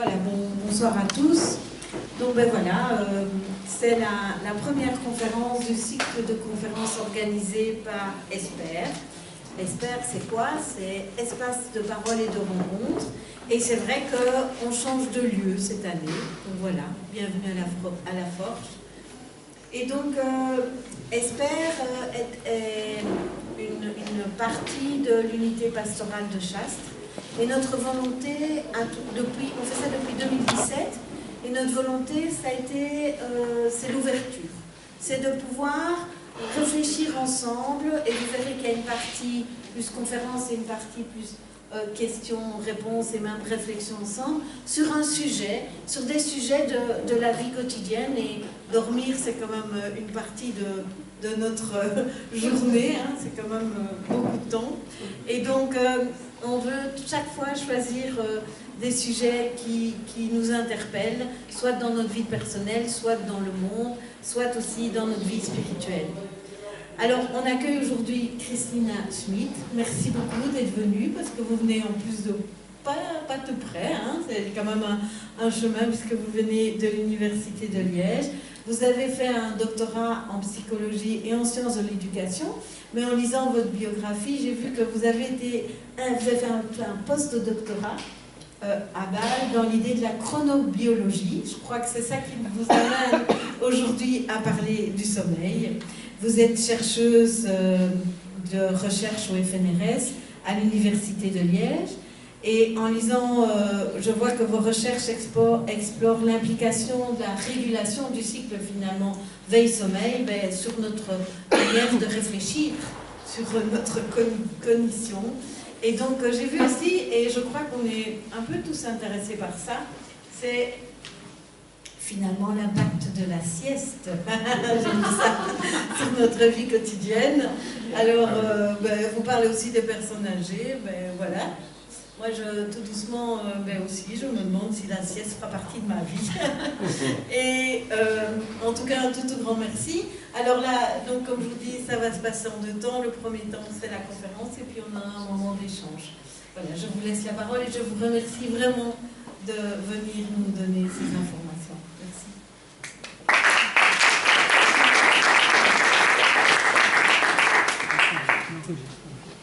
Voilà, bonsoir à tous. Donc ben voilà, c'est la première conférence du cycle de conférences organisées par ESPER. ESPER, c'est quoi? C'est Espace de parole et de rencontre. Et c'est vrai qu'on change de lieu cette année. Donc voilà, bienvenue à la Forge. Et donc, ESPER est une partie de l'unité pastorale de Chastres. Et notre volonté, on fait ça depuis 2017, et notre volonté, ça a été, c'est l'ouverture. C'est de pouvoir réfléchir ensemble, et vous verrez qu'il y a une partie plus conférence et une partie plus questions-réponses et même réflexion ensemble, sur un sujet, sur des sujets de la vie quotidienne. Et dormir, c'est quand même une partie de notre journée, hein, c'est quand même beaucoup de temps. Et donc, on veut chaque fois choisir des sujets qui nous interpellent, soit dans notre vie personnelle, soit dans le monde, soit aussi dans notre vie spirituelle. Alors, on accueille aujourd'hui Christina Schmidt. Merci beaucoup d'être venue, parce que vous venez en plus de pas tout près, hein, c'est quand même un chemin, puisque vous venez de l'Université de Liège. Vous avez fait un doctorat en psychologie et en sciences de l'éducation, mais en lisant votre biographie, j'ai vu que vous avez fait un post-doctorat à Bâle dans l'idée de la chronobiologie. Je crois que c'est ça qui vous amène aujourd'hui à parler du sommeil. Vous êtes chercheuse de recherche au FNRS à l'Université de Liège. Et en lisant, je vois que vos recherches explorent l'implication de la régulation du cycle, finalement, veille-sommeil, sur notre manière de réfléchir, sur notre cognition. Et donc, j'ai vu aussi, et je crois qu'on est un peu tous intéressés par ça, c'est finalement l'impact de la sieste. J'ai vu ça sur notre vie quotidienne. Alors, vous parlez aussi des personnes âgées, voilà. Moi, tout doucement, aussi, je me demande si la sieste fera partie de ma vie. Et en tout cas, un tout grand merci. Alors là, donc, comme je vous dis, ça va se passer en deux temps. Le premier temps, c'est la conférence, et puis on a un moment d'échange. Voilà, je vous laisse la parole et je vous remercie vraiment de venir nous donner ces informations. Merci.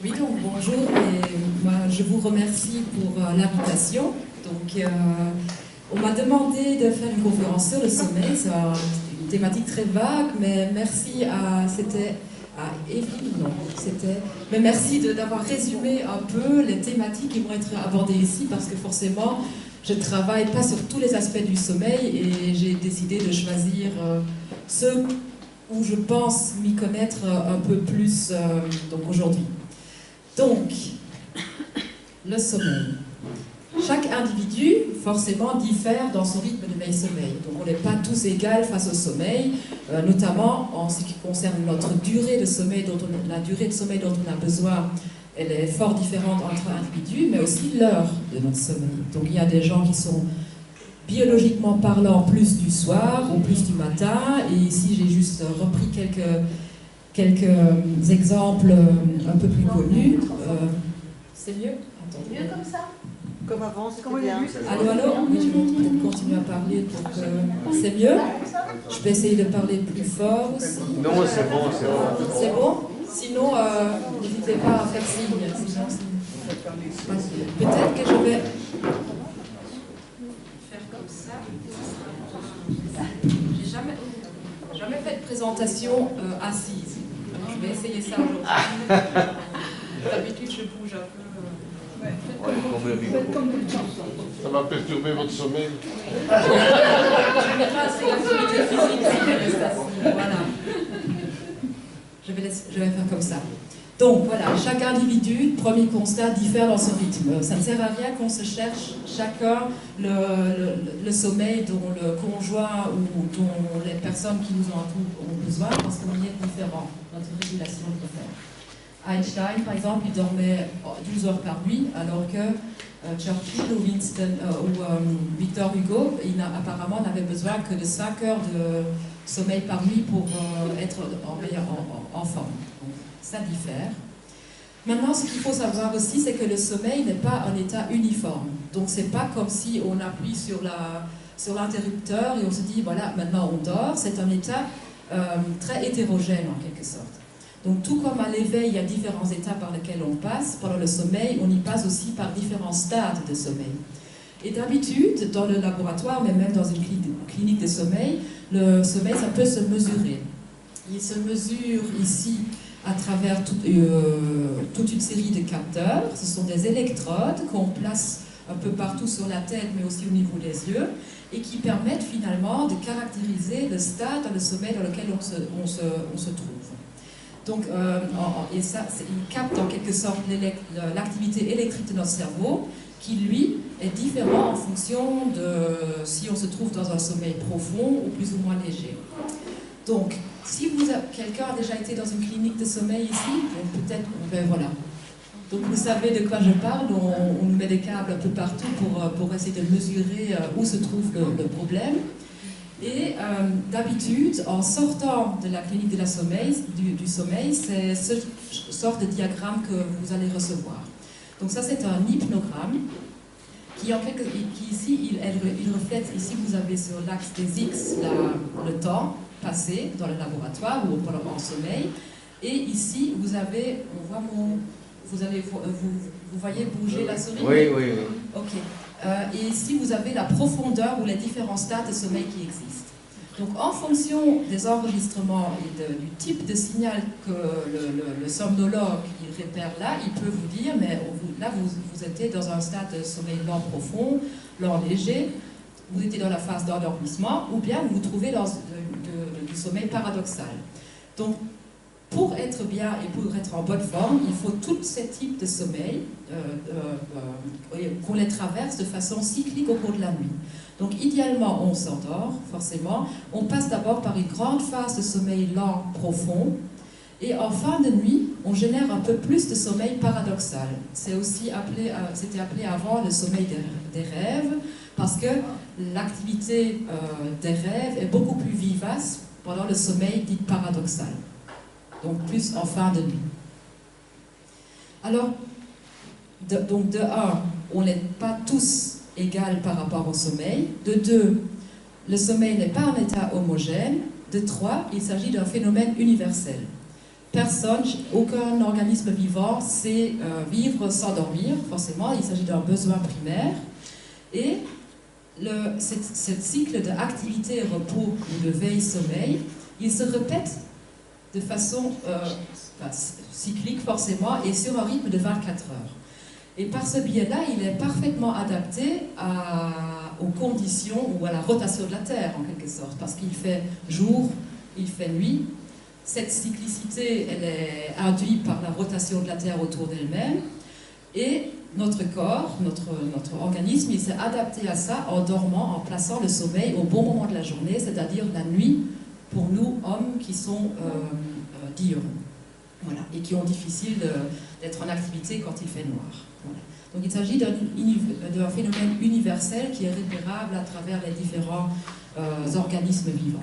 Oui, donc bonjour, et moi, je vous remercie pour l'invitation. Donc, on m'a demandé de faire une conférence sur le sommeil. C'est une thématique très vague, mais merci c'était à Evelyne, non, mais merci d'avoir résumé un peu les thématiques qui vont être abordées ici, parce que forcément, je ne travaille pas sur tous les aspects du sommeil, et j'ai décidé de choisir ceux où je pense m'y connaître un peu plus donc aujourd'hui. Donc, le sommeil. Chaque individu, forcément, diffère dans son rythme de veille-sommeil. Donc, on n'est pas tous égaux face au sommeil, notamment en ce qui concerne notre durée de sommeil, la durée de sommeil dont on a besoin. Elle est fort différente entre individus, mais aussi l'heure de notre sommeil. Donc, il y a des gens qui sont biologiquement parlant plus du soir ou plus du matin. Et ici, j'ai juste repris quelques exemples un peu plus connus. C'est mieux? Attendez. Mieux comme ça? Comme avant, c'est bien. Allô? Oui, je vais peut-être continuer à parler pour que... C'est mieux? Je peux essayer de parler plus fort aussi. Non, c'est bon, c'est bon. C'est bon? Sinon, n'hésitez pas à faire signe. Peut-être que je vais... faire comme ça. J'ai jamais fait de présentation assise. Je vais essayer ça aujourd'hui. D'habitude, je bouge un peu. Ça va perturber votre sommeil. Je mettrai assez d'activité physique si je reste assis. Voilà. Je vais faire comme ça. Donc voilà, chaque individu, premier constat, diffère dans son rythme. Ça ne sert à rien qu'on se cherche chacun le sommeil dont le conjoint ou dont les personnes qui nous entourent ont besoin, parce qu'on y est différent. Notre régulation diffère. Einstein, par exemple, il dormait 12 heures par nuit, alors que Churchill ou Victor Hugo, apparemment n'avait besoin que de 5 heures de sommeil par nuit pour être en forme. Donc, ça diffère. Maintenant, ce qu'il faut savoir aussi, c'est que le sommeil n'est pas un état uniforme. Donc c'est pas comme si on appuie sur l'interrupteur et on se dit voilà, maintenant on dort. C'est un état très hétérogène en quelque sorte. Donc tout comme à l'éveil, il y a différents états par lesquels on passe, pendant le sommeil, on y passe aussi par différents stades de sommeil. Et d'habitude, dans le laboratoire, mais même dans une clinique de sommeil, le sommeil, ça peut se mesurer. Il se mesure ici à travers toute une série de capteurs. Ce sont des électrodes qu'on place un peu partout sur la tête, mais aussi au niveau des yeux, et qui permettent finalement de caractériser le stade dans le sommeil dans lequel on se trouve. Donc, et ça, il capte en quelque sorte l'activité électrique de notre cerveau, qui lui est différent en fonction de si on se trouve dans un sommeil profond ou plus ou moins léger. Donc, si quelqu'un a déjà été dans une clinique de sommeil ici, peut-être, ben voilà. Donc vous savez de quoi je parle, on nous met des câbles un peu partout pour essayer de mesurer où se trouve le problème. Et d'habitude, en sortant de la clinique du sommeil, c'est ce sorte de diagramme que vous allez recevoir. Donc ça, c'est un hypnogramme qui ici, il reflète, ici vous avez sur l'axe des X le temps passé dans le laboratoire ou en sommeil. Et ici, vous avez, vous voyez bouger la souris? Oui, oui, oui. Ok. Et ici, vous avez la profondeur ou les différents stades de sommeil qui existent. Donc, en fonction des enregistrements et du type de signal que le somnologue il repère là, il peut vous dire, mais là, vous étiez dans un stade de sommeil lent profond, lent léger, vous étiez dans la phase d'endormissement, ou bien vous vous trouvez dans du sommeil paradoxal. Donc, pour être bien et pour être en bonne forme, il faut tous ces types de sommeil qu'on les traverse de façon cyclique au cours de la nuit. Donc idéalement, on s'endort, forcément. On passe d'abord par une grande phase de sommeil lent, profond. Et en fin de nuit, on génère un peu plus de sommeil paradoxal. C'est aussi c'était appelé avant le sommeil des rêves, parce que l'activité des rêves est beaucoup plus vivace pendant le sommeil dit paradoxal. Donc plus en fin de nuit. Alors, donc de 1, on n'est pas tous égaux par rapport au sommeil. De 2, le sommeil n'est pas un état homogène. De 3, il s'agit d'un phénomène universel. Personne, aucun organisme vivant sait vivre sans dormir, forcément, il s'agit d'un besoin primaire. Et ce cycle d'activité, repos ou de veille-sommeil, il se répète de façon cyclique forcément et sur un rythme de 24 heures. Et par ce biais-là, il est parfaitement adapté aux conditions ou à la rotation de la Terre en quelque sorte, parce qu'il fait jour, il fait nuit. Cette cyclicité, elle est induite par la rotation de la Terre autour d'elle-même et notre corps, notre organisme, il s'est adapté à ça en dormant, en plaçant le sommeil au bon moment de la journée, c'est-à-dire la nuit, pour nous, hommes qui sont diurnes, voilà, et qui ont difficile d'être en activité quand il fait noir. Voilà. Donc il s'agit d'un phénomène universel qui est repérable à travers les différents organismes vivants.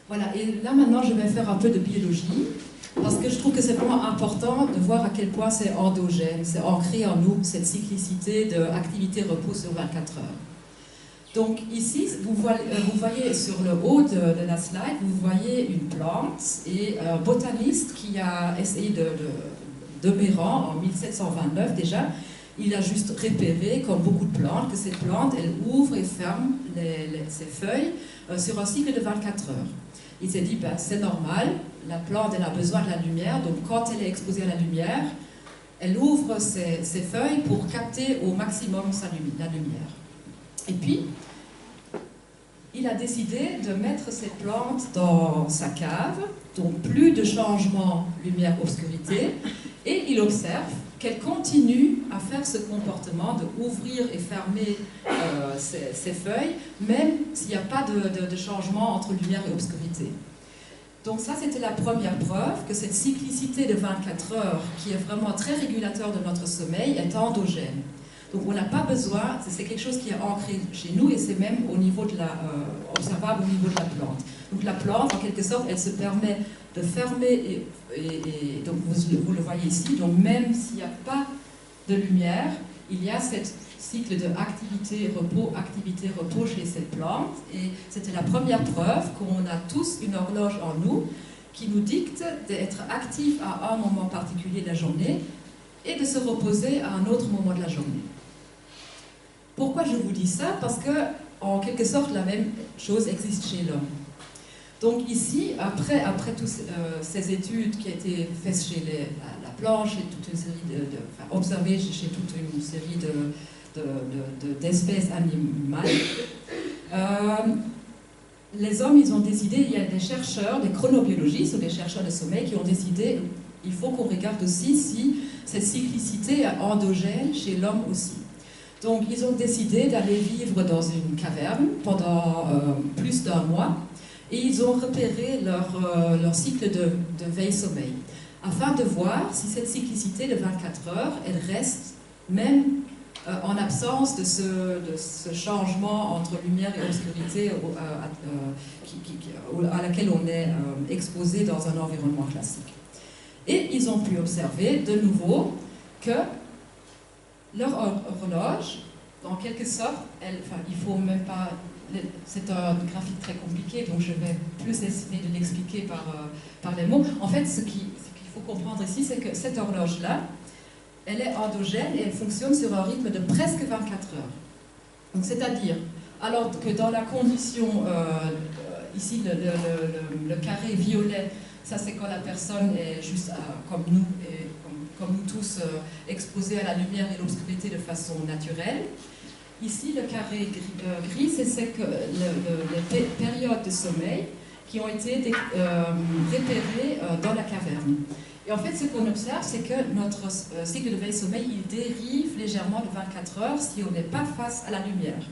Voilà, et là maintenant je vais faire un peu de biologie, parce que je trouve que c'est vraiment important de voir à quel point c'est endogène, c'est ancré en nous, cette cyclicité d'activité-repos sur 24 heures. Donc ici, vous voyez sur le haut de la slide, vous voyez une plante et un botaniste qui a essayé de Méran en 1729 déjà, il a juste repéré, comme beaucoup de plantes, que cette plante, elle ouvre et ferme ses feuilles sur un cycle de 24 heures. Il s'est dit, ben, c'est normal, la plante elle a besoin de la lumière, donc quand elle est exposée à la lumière, elle ouvre ses feuilles pour capter au maximum la lumière. Et puis, il a décidé de mettre cette plante dans sa cave, donc plus de changement lumière-obscurité, et il observe qu'elle continue à faire ce comportement de ouvrir et fermer ses feuilles, même s'il n'y a pas de changement entre lumière et obscurité. Donc ça, c'était la première preuve que cette cyclicité de 24 heures, qui est vraiment très régulateur de notre sommeil, est endogène. Donc on n'a pas besoin, c'est quelque chose qui est ancré chez nous et c'est même observable au niveau de la plante. Donc la plante, en quelque sorte, elle se permet de fermer, et donc vous le voyez ici, donc même s'il n'y a pas de lumière, il y a ce cycle de activité-repos chez cette plante. Et c'était la première preuve qu'on a tous une horloge en nous qui nous dicte d'être actif à un moment particulier de la journée et de se reposer à un autre moment de la journée. Pourquoi je vous dis ça? Parce que, en quelque sorte, la même chose existe chez l'homme. Donc ici, après toutes ces études qui ont été faites chez la planche et toute une série observées chez toute une série d'espèces animales, les hommes, ils ont décidé, il y a des chercheurs, des chronobiologistes ou des chercheurs de sommeil qui ont décidé, il faut qu'on regarde aussi si cette cyclicité est endogène chez l'homme aussi. Donc ils ont décidé d'aller vivre dans une caverne pendant plus d'1 mois et ils ont repéré leur cycle de veille-sommeil afin de voir si cette cyclicité de 24 heures, elle reste même en absence de ce changement entre lumière et obscurité à laquelle on est exposé dans un environnement classique. Et ils ont pu observer de nouveau que leur horloge, en quelque sorte, il faut même pas... C'est un graphique très compliqué, donc je vais plus essayer de l'expliquer par les mots. En fait, ce qu'il faut comprendre ici, c'est que cette horloge-là, elle est endogène et elle fonctionne sur un rythme de presque 24 heures. Donc, c'est-à-dire, alors que dans la condition, ici, le carré violet, ça c'est quand la personne est juste comme nous, et comme nous tous, exposés à la lumière et l'obscurité de façon naturelle. Ici, le carré gris, c'est que les périodes de sommeil qui ont été repérées dans la caverne. Et en fait, ce qu'on observe, c'est que notre cycle de veille-sommeil, il dérive légèrement de 24 heures si on n'est pas face à la lumière.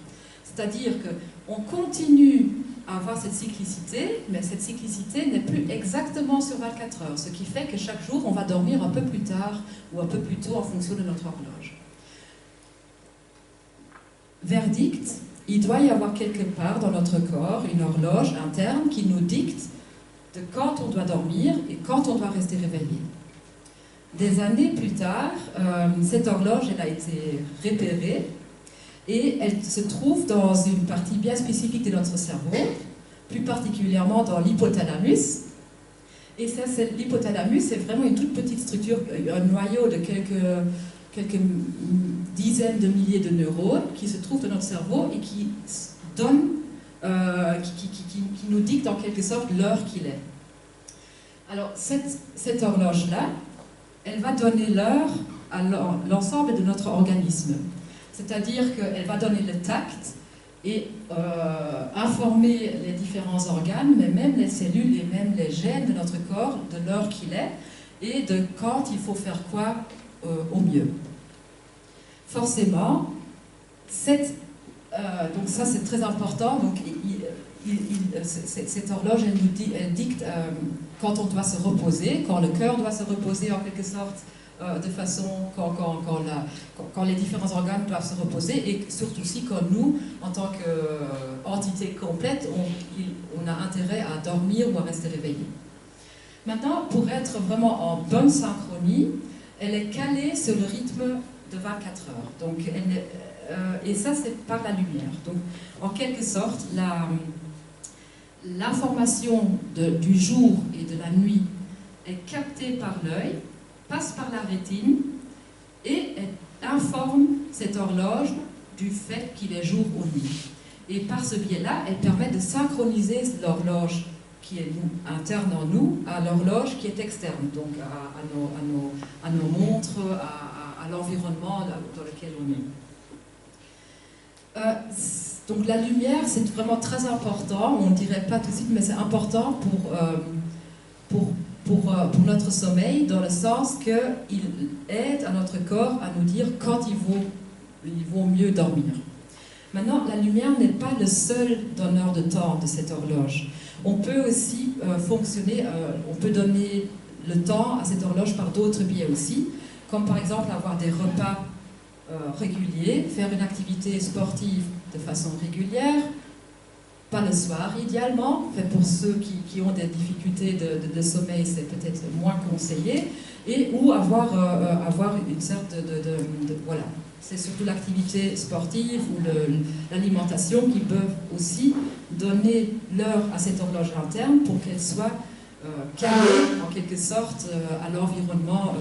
C'est-à-dire qu'on continue à avoir cette cyclicité, mais cette cyclicité n'est plus exactement sur 24 heures, ce qui fait que chaque jour, on va dormir un peu plus tard ou un peu plus tôt en fonction de notre horloge. Verdict, il doit y avoir quelque part dans notre corps une horloge interne qui nous dicte de quand on doit dormir et quand on doit rester réveillé. Des années plus tard, cette horloge elle a été repérée et elle se trouve dans une partie bien spécifique de notre cerveau, plus particulièrement dans l'hypothalamus. Et ça, l'hypothalamus, c'est vraiment une toute petite structure, un noyau de quelques dizaines de milliers de neurones qui se trouvent dans notre cerveau et qui donne, qui nous dicte en quelque sorte l'heure qu'il est. Alors cette horloge-là, elle va donner l'heure à l'ensemble de notre organisme. C'est-à-dire qu'elle va donner le tact et informer les différents organes, mais même les cellules et même les gènes de notre corps de l'heure qu'il est et de quand il faut faire quoi au mieux. Forcément, donc ça c'est très important, donc cette horloge elle dicte quand on doit se reposer, quand le cœur doit se reposer en quelque sorte, de façon quand les différents organes doivent se reposer et surtout aussi quand nous, en tant qu'entité complète, on a intérêt à dormir ou à rester réveillé. Maintenant, pour être vraiment en bonne synchronie, elle est calée sur le rythme de 24 heures. Donc, et ça, c'est par la lumière. Donc, en quelque sorte, l'information du jour et de la nuit est captée par l'œil, passe par la rétine et informe cette horloge du fait qu'il est jour ou nuit. Et par ce biais-là, elle permet de synchroniser l'horloge qui est interne en nous à l'horloge qui est externe, donc à nos montres, à l'environnement dans lequel on est. Donc la lumière, c'est vraiment très important, on ne dirait pas tout de suite, mais c'est important pour notre sommeil, dans le sens qu'il aide à notre corps à nous dire quand il vaut mieux dormir. Maintenant, la lumière n'est pas le seul donneur de temps de cette horloge. On peut aussi fonctionner, on peut donner le temps à cette horloge par d'autres biais aussi, comme par exemple avoir des repas réguliers, faire une activité sportive de façon régulière, pas le soir idéalement, enfin, pour ceux qui ont des difficultés de sommeil, c'est peut-être moins conseillé, ou avoir une sorte voilà, c'est surtout l'activité sportive ou l'alimentation qui peuvent aussi donner l'heure à cette horloge interne pour qu'elle soit calée en quelque sorte à l'environnement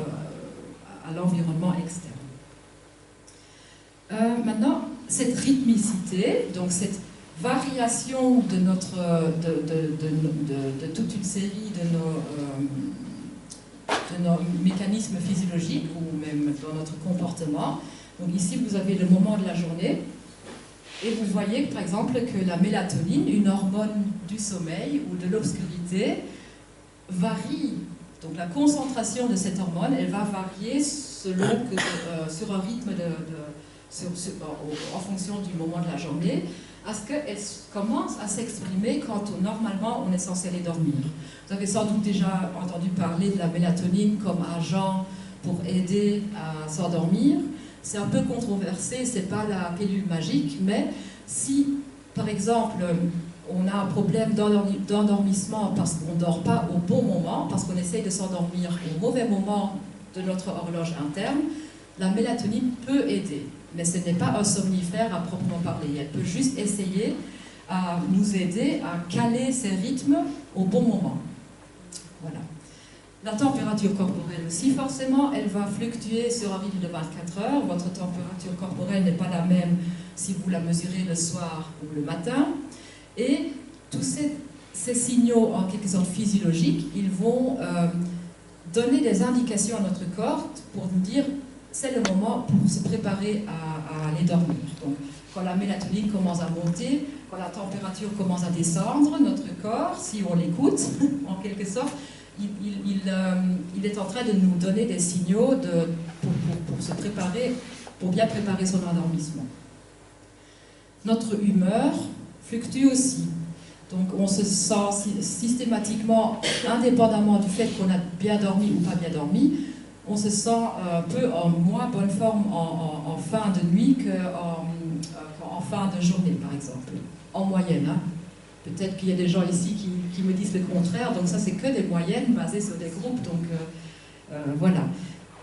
externe. Maintenant, cette rythmicité, donc cette variation de toute une série de nos mécanismes physiologiques ou même dans notre comportement. Donc ici, vous avez le moment de la journée et vous voyez par exemple que la mélatonine, une hormone du sommeil ou de l'obscurité, varie. Donc la concentration de cette hormone, elle va varier selon sur un rythme en fonction du moment de la journée, à ce qu'elle commence à s'exprimer quand normalement on est censé aller dormir. Vous avez sans doute déjà entendu parler de la mélatonine comme agent pour aider à s'endormir. C'est un peu controversé, c'est pas la pilule magique, mais si par exemple on a un problème d'endormissement parce qu'on ne dort pas au bon moment, parce qu'on essaye de s'endormir au mauvais moment de notre horloge interne, la mélatonine peut aider. Mais ce n'est pas un somnifère à proprement parler. Elle peut juste essayer à nous aider à caler ces rythmes au bon moment. Voilà. La température corporelle aussi, forcément, elle va fluctuer sur un rythme de 24 heures. Votre température corporelle n'est pas la même si vous la mesurez le soir ou le matin. Et tous ces signaux, en quelque sorte physiologiques, ils vont donner des indications à notre corps pour nous dire c'est le moment pour se préparer à aller dormir. Donc, quand la mélatonine commence à monter, quand la température commence à descendre, notre corps, si on l'écoute, en quelque sorte, il est en train de nous donner des signaux pour se préparer, pour bien préparer son endormissement. Notre humeur fluctue aussi. Donc on se sent systématiquement, indépendamment du fait qu'on a bien dormi ou pas bien dormi, on se sent un peu en moins bonne forme en fin de nuit qu'en fin de journée, par exemple, en moyenne. Hein. Peut-être qu'il y a des gens ici qui me disent le contraire, donc ça c'est que des moyennes basées sur des groupes, donc voilà.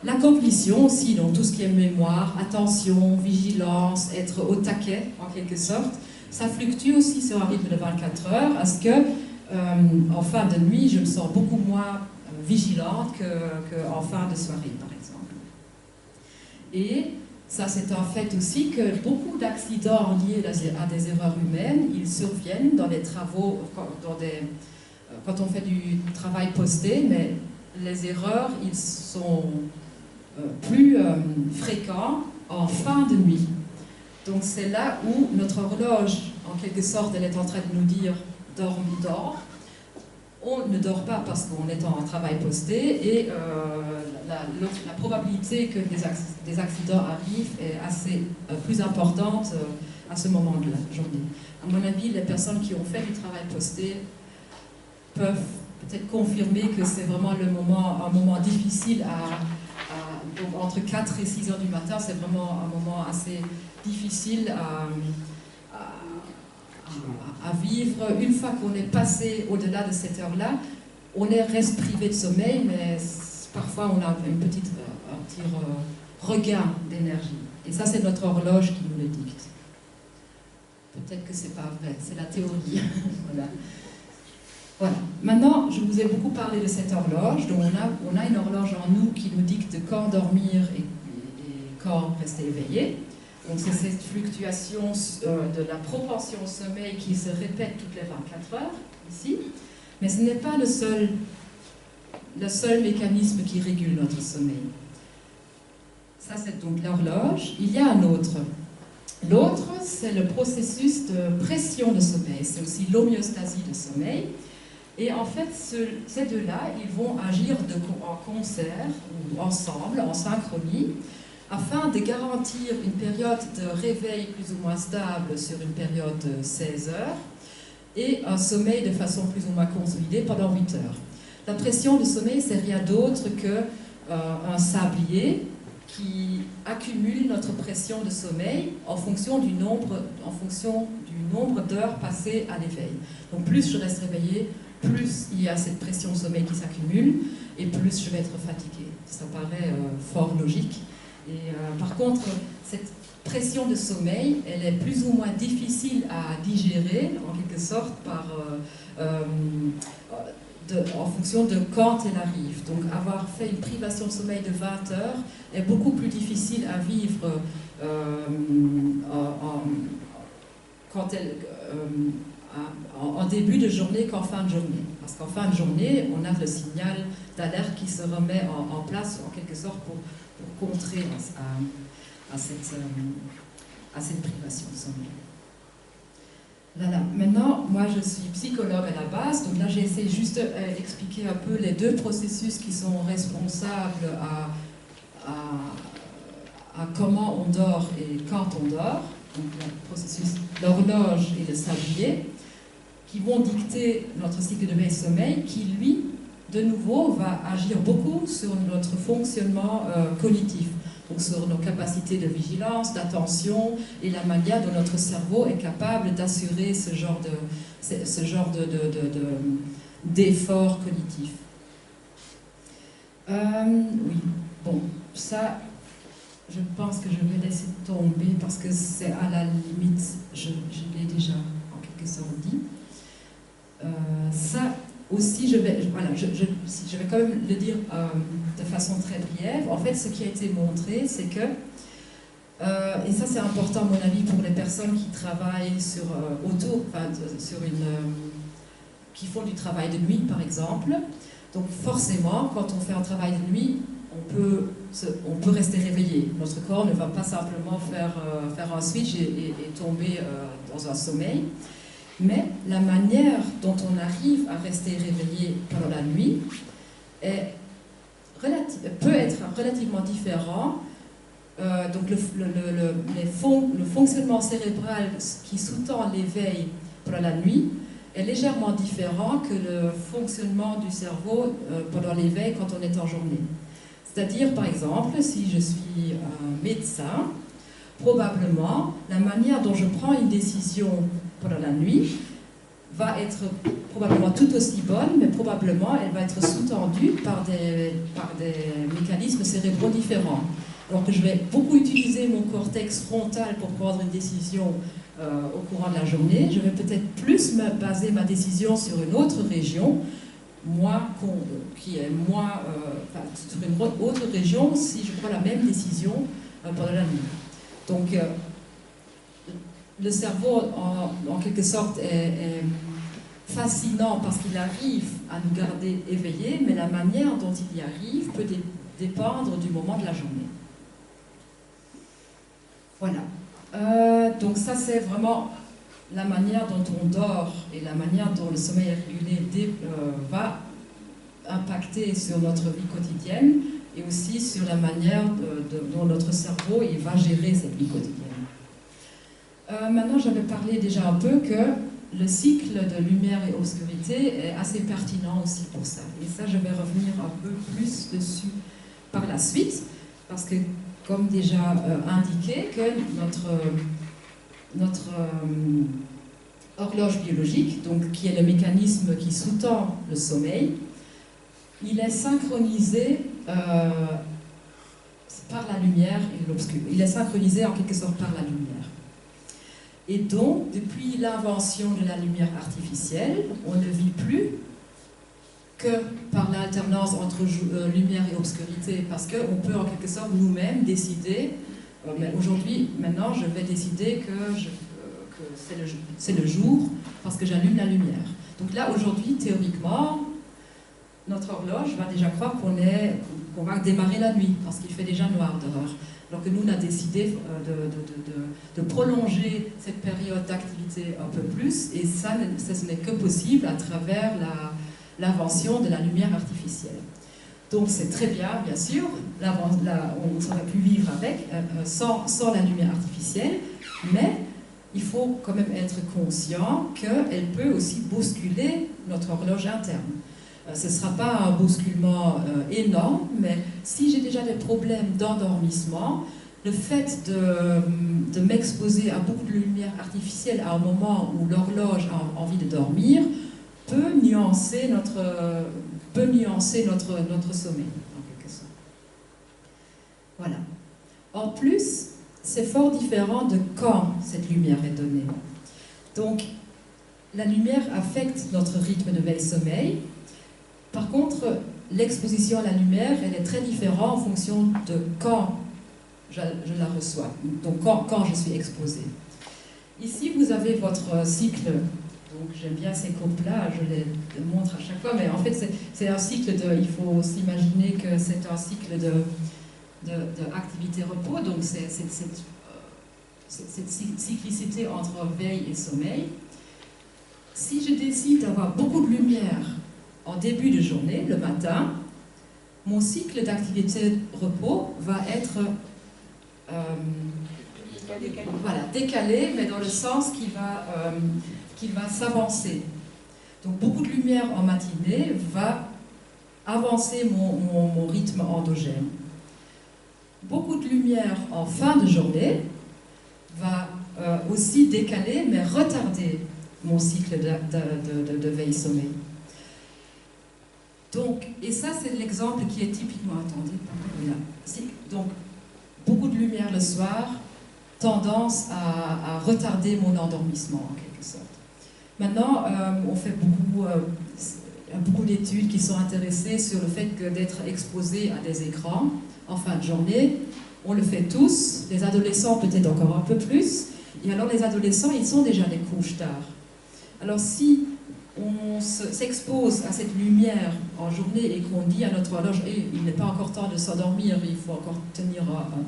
La cognition aussi, donc tout ce qui est mémoire, attention, vigilance, être au taquet en quelque sorte, ça fluctue aussi sur un rythme de 24 heures, à ce que en fin de nuit, je me sens beaucoup moins vigilante qu'en fin de soirée, par exemple. Et ça, c'est un fait aussi que beaucoup d'accidents liés à des erreurs humaines, ils surviennent dans les travaux, quand on fait du travail posté, mais les erreurs, ils sont plus fréquents en fin de nuit. Donc c'est là où notre horloge, en quelque sorte, elle est en train de nous dire « dors ». On ne dort pas parce qu'on est en travail posté et la probabilité que des accidents arrivent est assez plus importante à ce moment de la journée. À mon avis, les personnes qui ont fait du travail posté peuvent peut-être confirmer que c'est vraiment un moment difficile donc entre 4 et 6 heures du matin, c'est vraiment un moment assez difficile à vivre. Une fois qu'on est passé au-delà de cette heure-là, on reste privé de sommeil, mais parfois on a un petit regain d'énergie. Et ça, c'est notre horloge qui nous le dicte. Peut-être que c'est pas vrai, c'est la théorie. Voilà. Voilà. Maintenant, je vous ai beaucoup parlé de cette horloge. Donc on a une horloge en nous qui nous dicte quand dormir et quand rester éveillé. Donc c'est cette fluctuation de la propension au sommeil qui se répète toutes les 24 heures, ici. Mais ce n'est pas le seul mécanisme qui régule notre sommeil. Ça, c'est donc l'horloge. Il y a un autre. L'autre, c'est le processus de pression de sommeil. C'est aussi l'homéostasie de sommeil. Et en fait, ces deux-là, ils vont agir en concert, ou ensemble, en synchronie, afin de garantir une période de réveil plus ou moins stable sur une période de 16 heures et un sommeil de façon plus ou moins consolidée pendant 8 heures. La pression de sommeil, c'est rien d'autre qu'un sablier qui accumule notre pression de sommeil en fonction du nombre d'heures passées à l'éveil. Donc plus je reste réveillée, plus il y a cette pression de sommeil qui s'accumule et plus je vais être fatiguée. Ça paraît fort logique. Et par contre, cette pression de sommeil, elle est plus ou moins difficile à digérer, en quelque sorte, en fonction de quand elle arrive. Donc avoir fait une privation de sommeil de 20 heures est beaucoup plus difficile à vivre en début de journée qu'en fin de journée. Parce qu'en fin de journée, on a le signal d'alerte qui se remet en place, en quelque sorte, pour contrer à cette privation de sommeil. Voilà. Maintenant, moi je suis psychologue à la base, donc là j'ai essayé juste d'expliquer un peu les deux processus qui sont responsables à comment on dort et quand on dort, donc le processus l'horloge et le sablier, qui vont dicter notre cycle de veille-sommeil, qui lui, de nouveau, va agir beaucoup sur notre fonctionnement cognitif. Donc sur nos capacités de vigilance, d'attention et la manière dont notre cerveau est capable d'assurer ce genre d'effort cognitif. Oui, bon, ça, je pense que je vais laisser tomber parce que c'est à la limite, je l'ai déjà en quelque sorte dit. Ça aussi, je vais quand même le dire de façon très brève. En fait, ce qui a été montré, c'est que, et ça c'est important à mon avis pour les personnes qui travaillent qui font du travail de nuit par exemple. Donc forcément, quand on fait un travail de nuit, on peut rester réveillé. Notre corps ne va pas simplement faire un switch et tomber dans un sommeil. Mais la manière dont on arrive à rester réveillé pendant la nuit peut être relativement différent. Donc le fonctionnement cérébral qui sous-tend l'éveil pendant la nuit est légèrement différent que le fonctionnement du cerveau pendant l'éveil quand on est en journée. C'est-à-dire, par exemple, si je suis médecin, probablement la manière dont je prends une décision pendant la nuit va être probablement tout aussi bonne, mais probablement elle va être sous-tendue par des mécanismes cérébraux différents. Alors que je vais beaucoup utiliser mon cortex frontal pour prendre une décision au courant de la journée, je vais peut-être plus baser ma décision sur une autre région, sur une autre région si je prends la même décision pendant la nuit. Donc, le cerveau, en quelque sorte, est fascinant parce qu'il arrive à nous garder éveillés, mais la manière dont il y arrive peut dépendre du moment de la journée. Voilà. Donc ça, c'est vraiment la manière dont on dort et la manière dont le sommeil est régulé va impacter sur notre vie quotidienne et aussi sur la manière dont notre cerveau va gérer cette vie quotidienne. Maintenant, j'avais parlé déjà un peu que le cycle de lumière et obscurité est assez pertinent aussi pour ça. Et ça, je vais revenir un peu plus dessus par la suite, parce que, comme déjà indiqué, que notre horloge biologique, donc, qui est le mécanisme qui sous-tend le sommeil, il est synchronisé par la lumière et l'obscurité. Il est synchronisé en quelque sorte par la lumière. Et donc, depuis l'invention de la lumière artificielle, on ne vit plus que par l'alternance entre lumière et obscurité, parce qu'on peut en quelque sorte nous-mêmes décider, mais aujourd'hui, maintenant, je vais décider que c'est le jour, parce que j'allume la lumière. Donc là, aujourd'hui, théoriquement, notre horloge va déjà croire qu'on va démarrer la nuit, parce qu'il fait déjà noir dehors. Alors que nous, on a décidé de prolonger cette période d'activité un peu plus, et ça, ce n'est que possible à travers l'invention de la lumière artificielle. Donc c'est très bien, bien sûr, on aurait pu vivre avec, sans la lumière artificielle, mais il faut quand même être conscient qu'elle peut aussi bousculer notre horloge interne. Ce ne sera pas un bousculement énorme, mais si j'ai déjà des problèmes d'endormissement, le fait de m'exposer à beaucoup de lumière artificielle à un moment où l'horloge a envie de dormir peut nuancer notre sommeil, en quelque sorte. Voilà. En plus, c'est fort différent de quand cette lumière est donnée. Donc, la lumière affecte notre rythme de veille-sommeil. Par contre, l'exposition à la lumière, elle est très différente en fonction de quand je la reçois, donc quand je suis exposée. Ici, vous avez votre cycle. Donc j'aime bien ces courbes-là, je les montre à chaque fois, mais en fait c'est un cycle il faut s'imaginer que c'est un cycle de activité-repos, donc c'est cette cyclicité entre veille et sommeil. Si je décide d'avoir beaucoup de lumière en début de journée, le matin, mon cycle d'activité-repos va être décalé, mais dans le sens qui va s'avancer. Donc beaucoup de lumière en matinée va avancer mon rythme endogène. Beaucoup de lumière en fin de journée va aussi décaler, mais retarder mon cycle de veille-sommeil. Donc, et ça c'est l'exemple qui est typiquement, donc beaucoup de lumière le soir, tendance à retarder mon endormissement en quelque sorte. Maintenant, on fait beaucoup d'études qui sont intéressées sur le fait que d'être exposé à des écrans en fin de journée, on le fait tous, les adolescents peut-être encore un peu plus, et alors les adolescents, ils sont déjà des couches tard. Alors si on s'expose à cette lumière en journée et qu'on dit à notre horloge il n'est pas encore temps de s'endormir, il faut encore tenir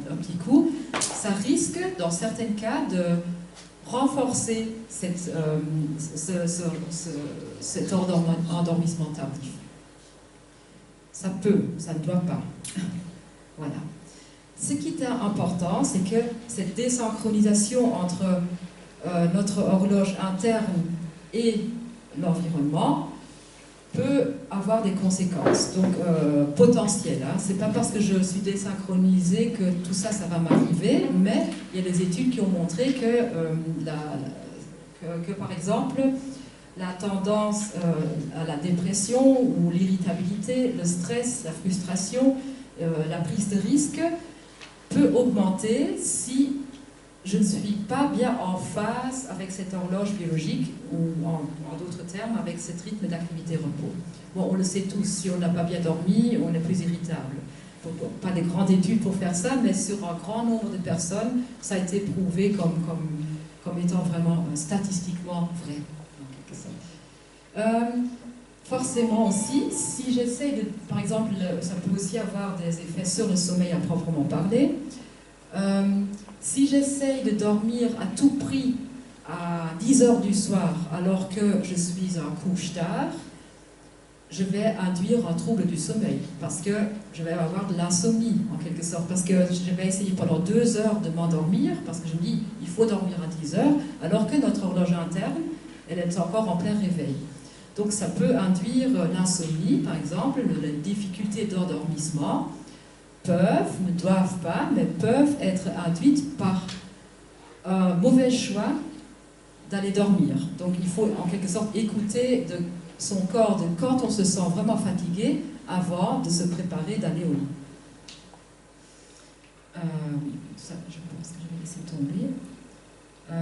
un petit coup, ça risque, dans certains cas, de renforcer cet endormissement tardif. Ça peut, ça ne doit pas. Voilà. Ce qui est important, c'est que cette désynchronisation entre notre horloge interne et l'environnement peut avoir des conséquences, donc potentielles. Hein. C'est pas parce que je suis désynchronisée que tout ça, ça va m'arriver, mais il y a des études qui ont montré que par exemple, la tendance à la dépression ou l'irritabilité, le stress, la frustration, la prise de risque peut augmenter si je ne suis pas bien en phase avec cette horloge biologique, ou en d'autres termes, avec ce rythme d'activité-repos. Bon, on le sait tous, si on n'a pas bien dormi, on est plus irritable. Pas des grandes études pour faire ça, mais sur un grand nombre de personnes, ça a été prouvé comme étant vraiment statistiquement vrai, en quelque sorte. Forcément aussi, si j'essaie de, par exemple, ça peut aussi avoir des effets sur le sommeil à proprement parler. Si j'essaye de dormir à tout prix à 10 heures du soir alors que je suis en couche tard, je vais induire un trouble du sommeil parce que je vais avoir de l'insomnie en quelque sorte, parce que je vais essayer pendant 2 heures de m'endormir parce que je me dis il faut dormir à 10 heures alors que notre horloge interne elle est encore en plein réveil. Donc ça peut induire l'insomnie par exemple, les difficultés d'endormissement ne doivent pas, mais peuvent être induites par un mauvais choix d'aller dormir. Donc il faut en quelque sorte écouter de son corps quand on se sent vraiment fatigué avant de se préparer d'aller au lit. Ça, je pense que je vais laisser tomber. Oui.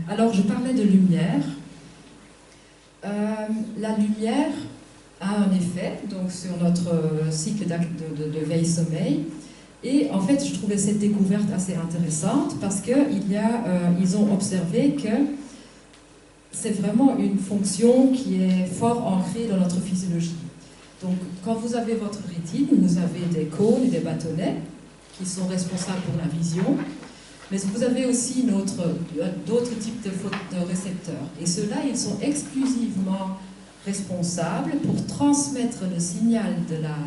Alors je parlais de lumière. La lumière a un effet donc, sur notre cycle de veille-sommeil. Et en fait, je trouvais cette découverte assez intéressante parce qu'ils ont observé que c'est vraiment une fonction qui est fort ancrée dans notre physiologie. Donc, quand vous avez votre rétine, vous avez des cônes et des bâtonnets qui sont responsables pour la vision, mais vous avez aussi d'autres types de récepteurs. Et ceux-là, ils sont exclusivement responsables pour transmettre le signal de la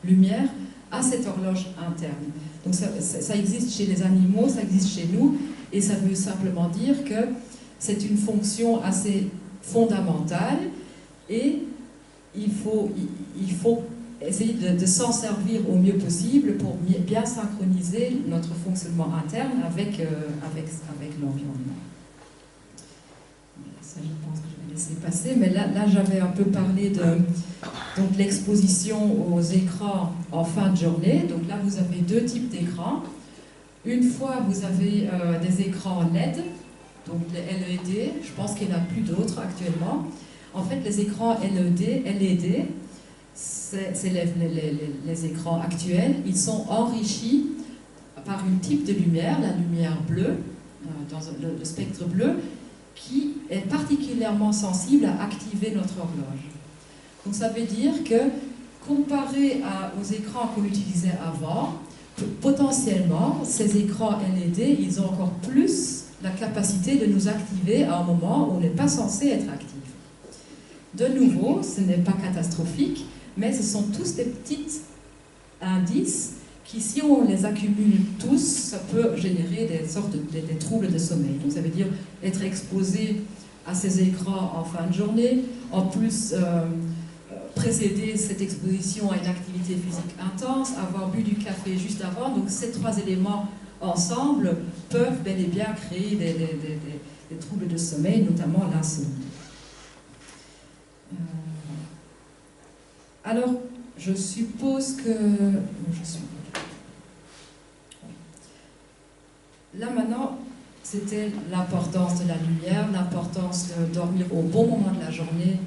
lumière à cette horloge interne. Donc ça existe chez les animaux, ça existe chez nous, et ça veut simplement dire que c'est une fonction assez fondamentale et il faut essayer de s'en servir au mieux possible pour bien synchroniser notre fonctionnement interne avec l'environnement. Ça, je pense que je vais laisser passer, mais là j'avais un peu parlé de l'exposition aux écrans en fin de journée. Donc là, vous avez 2 types d'écrans. Une fois vous avez des écrans LED, donc les LED, je pense qu'il n'y en a plus d'autres actuellement. En fait, les écrans LED, c'est les écrans actuels, ils sont enrichis par un type de lumière, la lumière bleue, dans le spectre bleu, qui est particulièrement sensible à activer notre horloge. Donc ça veut dire que, comparé aux écrans qu'on utilisait avant, potentiellement, ces écrans LED, ils ont encore plus la capacité de nous activer à un moment où on n'est pas censé être actif. De nouveau, ce n'est pas catastrophique, mais ce sont tous des petits indices qui, si on les accumule tous, ça peut générer des sortes des troubles de sommeil. Donc ça veut dire être exposé à ces écrans en fin de journée, en plus précéder cette exposition à une activité physique intense, avoir bu du café juste avant. Donc ces trois éléments ensemble peuvent bel et bien créer des troubles de sommeil, notamment l'insomnie. Alors, je suppose que... Là maintenant, c'était l'importance de la lumière, l'importance de dormir au bon moment de la journée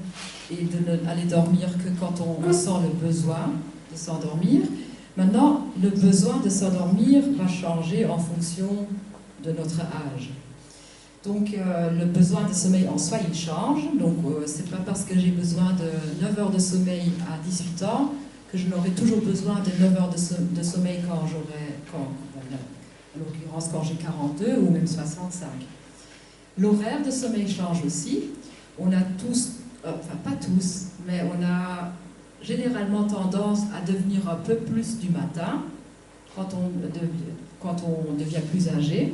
et de n'aller dormir que quand on sent le besoin de s'endormir. Maintenant, le besoin de s'endormir va changer en fonction de notre âge. Donc, le besoin de sommeil en soi, il change. Donc, c'est pas parce que j'ai besoin de 9 heures de sommeil à 18 ans que je n'aurai toujours besoin de 9 heures de sommeil quand j'aurai, en l'occurrence, quand j'ai 42 ou même 65. L'horaire de sommeil change aussi. On a tous, enfin pas tous, mais on a généralement tendance à devenir un peu plus du matin quand on devient plus âgé.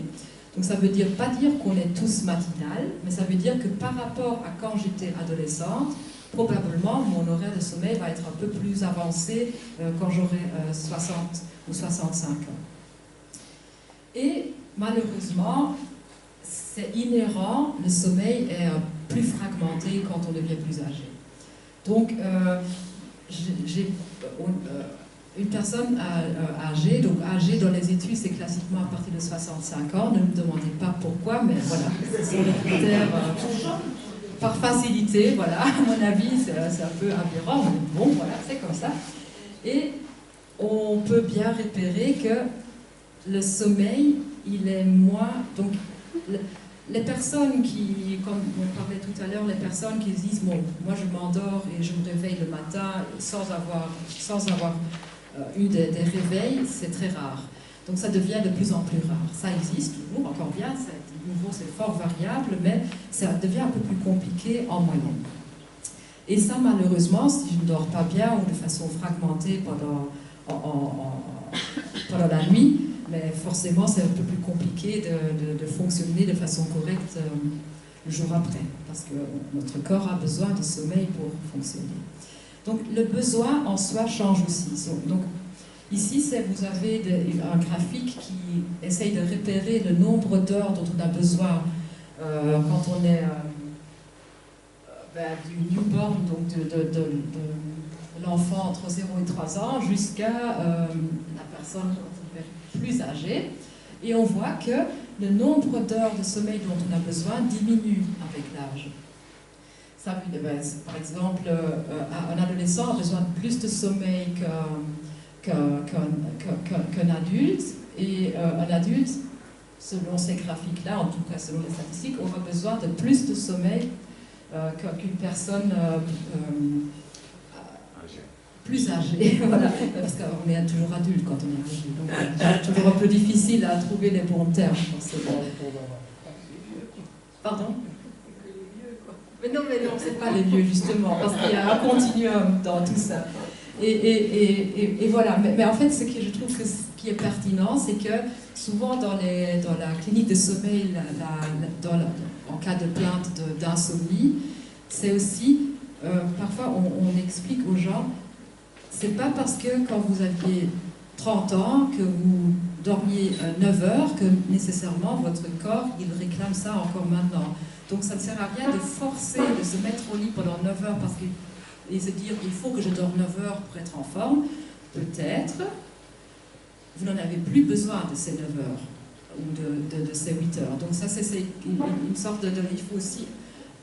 Donc ça veut pas dire qu'on est tous matinal, mais ça veut dire que par rapport à quand j'étais adolescente, probablement mon horaire de sommeil va être un peu plus avancé quand j'aurai 60 ou 65 ans. Et malheureusement, c'est inhérent, le sommeil est plus fragmenté quand on devient plus âgé. Donc, j'ai une personne âgée, donc âgée dans les études, c'est classiquement à partir de 65 ans, ne me demandez pas pourquoi, mais voilà, ce sont les critères par facilité, voilà, à mon avis, c'est un peu aberrant, mais bon, voilà, c'est comme ça. Et on peut bien repérer que le sommeil, il est moins... Donc, les personnes qui, comme on parlait tout à l'heure, les personnes qui disent, bon, moi je m'endors et je me réveille le matin sans avoir eu des réveils, c'est très rare. Donc ça devient de plus en plus rare. Ça existe toujours, encore bien, de nouveau c'est fort variable, mais ça devient un peu plus compliqué en moyenne. Et ça, malheureusement, si je ne dors pas bien ou de façon fragmentée pendant la nuit, mais forcément c'est un peu plus compliqué de fonctionner de façon correcte le jour après, parce que notre corps a besoin de sommeil pour fonctionner. Donc le besoin en soi change aussi. Donc ici, vous avez un graphique qui essaye de repérer le nombre d'heures dont on a besoin quand on est du newborn, donc de l'enfant entre 0 et 3 ans, jusqu'à la personne plus âgée. Et on voit que le nombre d'heures de sommeil dont on a besoin diminue avec l'âge. Par exemple, un adolescent a besoin de plus de sommeil qu'un adulte, et un adulte, selon ces graphiques-là, en tout cas selon les statistiques, aura besoin de plus de sommeil qu'une personne plus âgée, voilà, parce qu'on est toujours adulte quand on est âgé, donc c'est toujours un peu difficile à trouver les bons termes, forcément. Pardon ? Mais non, c'est pas les vieux, justement, parce qu'il y a un continuum dans tout ça. Et voilà, mais en fait, ce que je trouve qui est pertinent, c'est que souvent dans la clinique de sommeil, en cas de plainte d'insomnie, c'est aussi, parfois on explique aux gens, c'est pas parce que quand vous aviez 30 ans, que vous dormiez 9 heures, que nécessairement votre corps, il réclame ça encore maintenant. Donc ça ne sert à rien de forcer, de se mettre au lit pendant 9 heures et se dire il faut que je dors 9 heures pour être en forme. Peut-être, vous n'en avez plus besoin de ces 9 heures. ou de ces 8 heures. Donc ça, c'est une sorte de... Il faut aussi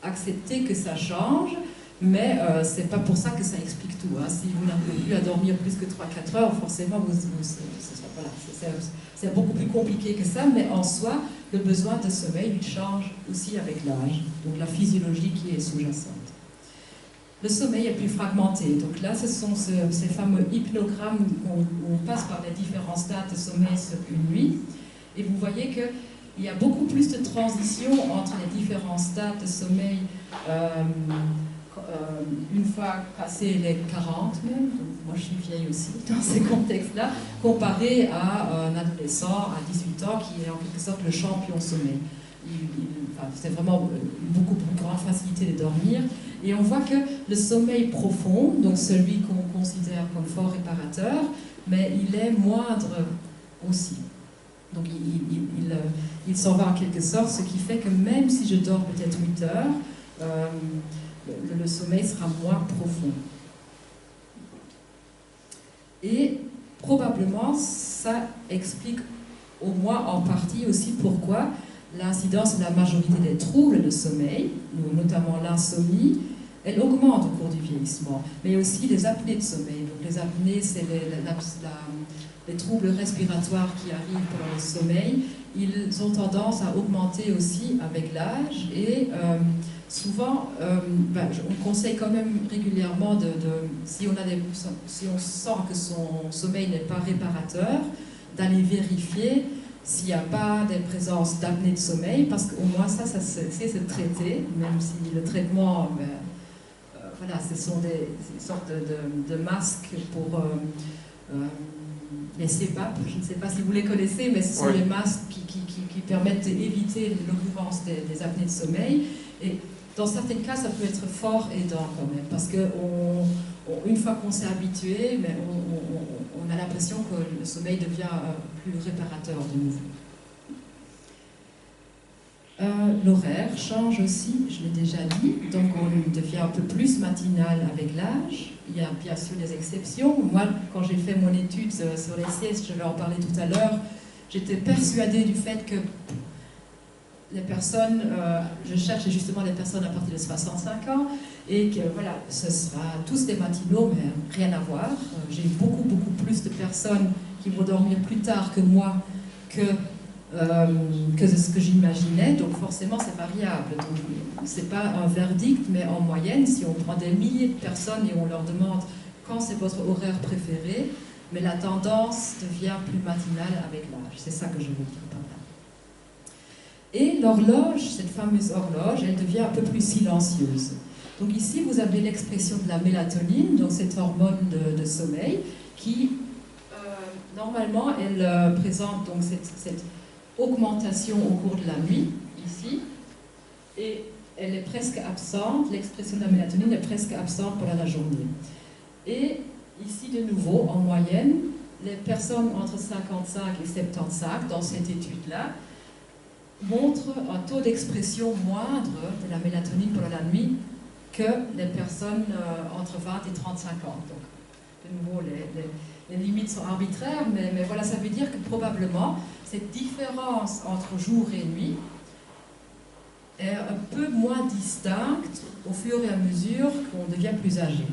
accepter que ça change, mais c'est pas pour ça que ça explique tout. Hein. Si vous n'arrivez plus à dormir plus que 3-4 heures, forcément, voilà, c'est beaucoup plus compliqué que ça, mais en soi, le besoin de sommeil, il change aussi avec l'âge, donc la physiologie qui est sous-jacente. Le sommeil est plus fragmenté. Donc là, ce sont ces fameux hypnogrammes où on passe par les différents stades de sommeil sur une nuit. Et vous voyez qu'il y a beaucoup plus de transitions entre les différents stades de sommeil une fois passé les 40 même. Donc moi, je suis vieille aussi dans ces contextes-là, comparé à un adolescent à 18 ans qui est en quelque sorte le champion sommeil. C'est vraiment une beaucoup plus grande facilité de dormir. Et on voit que le sommeil profond, donc celui qu'on considère comme fort réparateur, mais il est moindre aussi. Donc il s'en va en quelque sorte, ce qui fait que même si je dors peut-être 8 heures, le sommeil sera moins profond. Et probablement, ça explique au moins en partie aussi pourquoi l'incidence de la majorité des troubles de sommeil, notamment l'insomnie, elle augmente au cours du vieillissement, mais aussi les apnées de sommeil. Donc les apnées, c'est les troubles respiratoires qui arrivent pendant le sommeil. Ils ont tendance à augmenter aussi avec l'âge et souvent, on conseille quand même régulièrement, si on sent que son sommeil n'est pas réparateur, d'aller vérifier s'il n'y a pas des présences d'apnée de sommeil, parce qu'au moins ça c'est se traiter, même si le traitement, voilà, ce sont des sortes de masques pour les CPAP, je ne sais pas si vous les connaissez, mais ce sont des masques qui permettent d'éviter l'occurrence des apnées de sommeil. Et dans certains cas, ça peut être fort aidant quand même, parce que une fois qu'on s'est habitué, mais on a l'impression que le sommeil devient plus réparateur de nouveau. L'horaire change aussi, je l'ai déjà dit, donc on devient un peu plus matinal avec l'âge. Il y a bien sûr des exceptions. Moi, quand j'ai fait mon étude sur les siestes, je vais en parler tout à l'heure, j'étais persuadée du fait que les personnes, je cherche justement les personnes à partir de 65 ans, et que voilà, ce sera tous des matinaux, mais rien à voir. J'ai beaucoup plus de personnes qui vont dormir plus tard que moi que ce que j'imaginais, donc forcément c'est variable. Donc c'est pas un verdict, mais en moyenne, si on prend des milliers de personnes et on leur demande quand c'est votre horaire préféré, mais la tendance devient plus matinale avec l'âge. C'est ça que je veux dire par là. Et l'horloge, cette fameuse horloge, elle devient un peu plus silencieuse. Donc ici, vous avez l'expression de la mélatonine, donc cette hormone de sommeil, qui, normalement, elle présente donc cette augmentation au cours de la nuit, ici, et elle est presque absente, l'expression de la mélatonine est presque absente pendant la journée. Et ici, de nouveau, en moyenne, les personnes entre 55 et 75, dans cette étude-là, montrent un taux d'expression moindre de la mélatonine pendant la nuit que les personnes entre 20 et 35 ans. Donc, de nouveau, les limites sont arbitraires, mais voilà, ça veut dire que probablement, cette différence entre jour et nuit est un peu moins distincte au fur et à mesure qu'on devient plus âgé.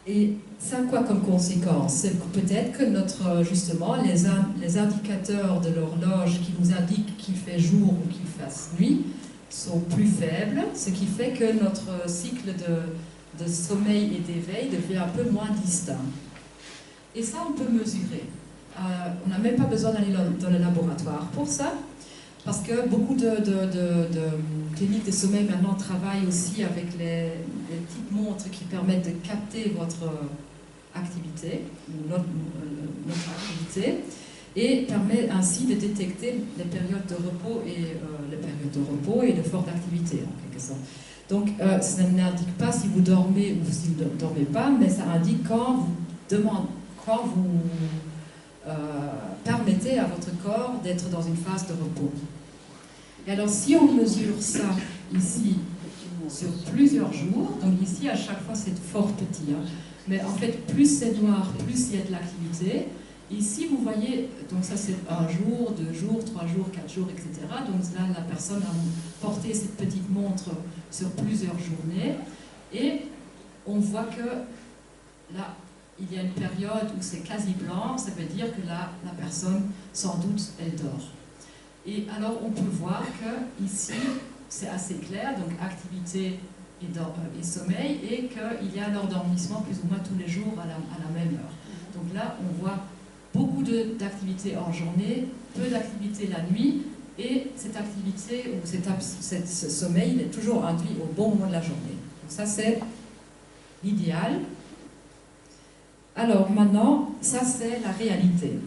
Et ça a quoi comme conséquence? C'est peut-être que justement, les indicateurs de l'horloge qui nous indiquent qu'il fait jour ou qu'il fasse nuit sont plus faibles, ce qui fait que notre cycle de sommeil et d'éveil devient un peu moins distinct. Et ça, on peut mesurer. On n'a même pas besoin d'aller dans le laboratoire pour ça, parce que beaucoup de cliniques de sommeil maintenant travaillent aussi avec les petites montres qui permettent de capter votre activité, notre activité, et permet ainsi de détecter les périodes de repos et de forte activité en quelque sorte. Donc ça n'indique pas si vous dormez ou si vous ne dormez pas, mais ça indique quand vous permettez à votre corps d'être dans une phase de repos. Et alors si on mesure ça ici sur plusieurs jours, donc ici à chaque fois c'est fort petit, hein, mais en fait plus c'est noir, plus il y a de l'activité, Ici, vous voyez, donc ça c'est 1 jour, 2 jours, 3 jours, 4 jours, etc. Donc là, la personne a porté cette petite montre sur plusieurs journées. Et on voit que là, il y a une période où c'est quasi blanc, ça veut dire que là, la personne, sans doute, elle dort. Et alors, on peut voir que ici, c'est assez clair, donc activité et sommeil, et qu'il y a l'endormissement plus ou moins tous les jours à la même heure. Donc là, on voit beaucoup d'activités en journée, peu d'activités la nuit, et cette activité ou ce sommeil il est toujours induit au bon moment de la journée. Donc ça, c'est l'idéal. Alors maintenant, ça c'est la réalité.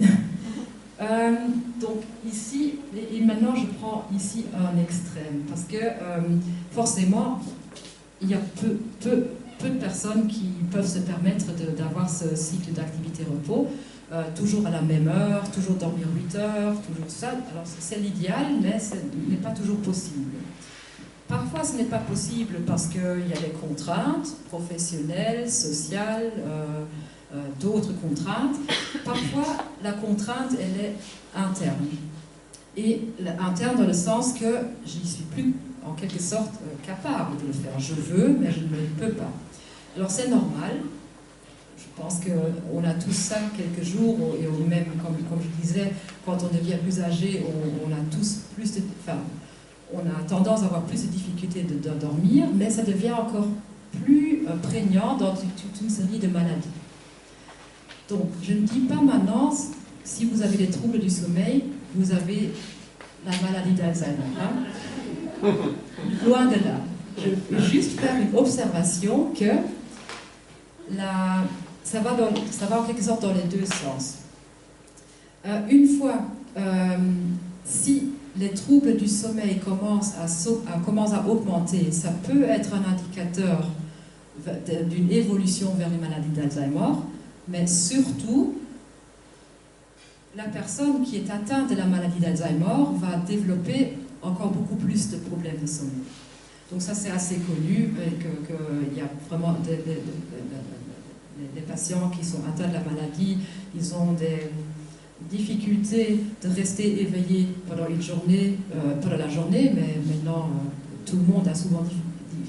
Donc ici, et maintenant je prends ici un extrême, parce que forcément, il y a peu de personnes qui peuvent se permettre d'avoir ce cycle d'activité-repos, toujours à la même heure, toujours dormir 8 heures, toujours ça. Alors c'est l'idéal, mais ce n'est pas toujours possible. Parfois ce n'est pas possible parce qu'il y a des contraintes professionnelles, sociales, d'autres contraintes. Parfois la contrainte elle est interne. Et interne dans le sens que je n'y suis plus en quelque sorte capable de le faire. Je veux, mais je ne le peux pas. Alors c'est normal. Je pense qu'on a tous ça quelques jours, et même, comme je disais, quand on devient plus âgé, on a tous plus de... Enfin, on a tendance à avoir plus de difficultés de dormir, mais ça devient encore plus prégnant dans toute une série de maladies. Donc, je ne dis pas maintenant, si vous avez des troubles du sommeil, vous avez la maladie d'Alzheimer. Hein? Loin de là. Je veux juste faire une observation que ça va en quelque sorte dans les deux sens. Une fois, si les troubles du sommeil commencent à augmenter, ça peut être un indicateur d'une évolution vers une maladie d'Alzheimer, mais surtout, la personne qui est atteinte de la maladie d'Alzheimer va développer encore beaucoup plus de problèmes de sommeil. Donc ça c'est assez connu, qu'il y a vraiment des patients qui sont atteints de la maladie, ils ont des difficultés de rester éveillés pendant une journée, pendant la journée, mais maintenant tout le monde a souvent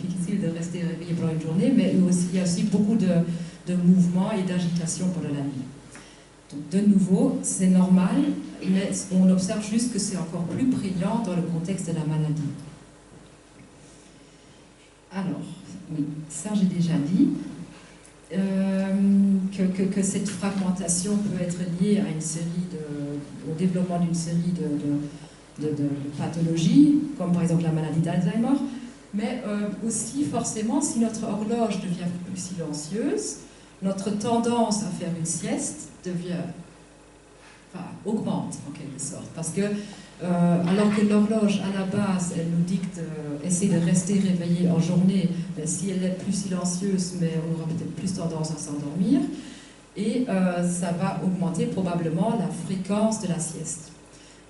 difficile de rester éveillé pendant une journée, mais il y a aussi beaucoup de mouvements et d'agitation pendant la nuit. Donc de nouveau, c'est normal, mais on observe juste que c'est encore plus prégnant dans le contexte de la maladie. Alors, oui, ça j'ai déjà dit. Que cette fragmentation peut être liée à au développement d'une série de pathologies, comme par exemple la maladie d'Alzheimer, mais aussi forcément si notre horloge devient plus silencieuse, notre tendance à faire une sieste augmente en quelque sorte, parce que alors que l'horloge à la base elle nous dicte essayer de rester réveillé en journée, ben, si elle est plus silencieuse, mais on aura peut-être plus tendance à s'endormir, et ça va augmenter probablement la fréquence de la sieste.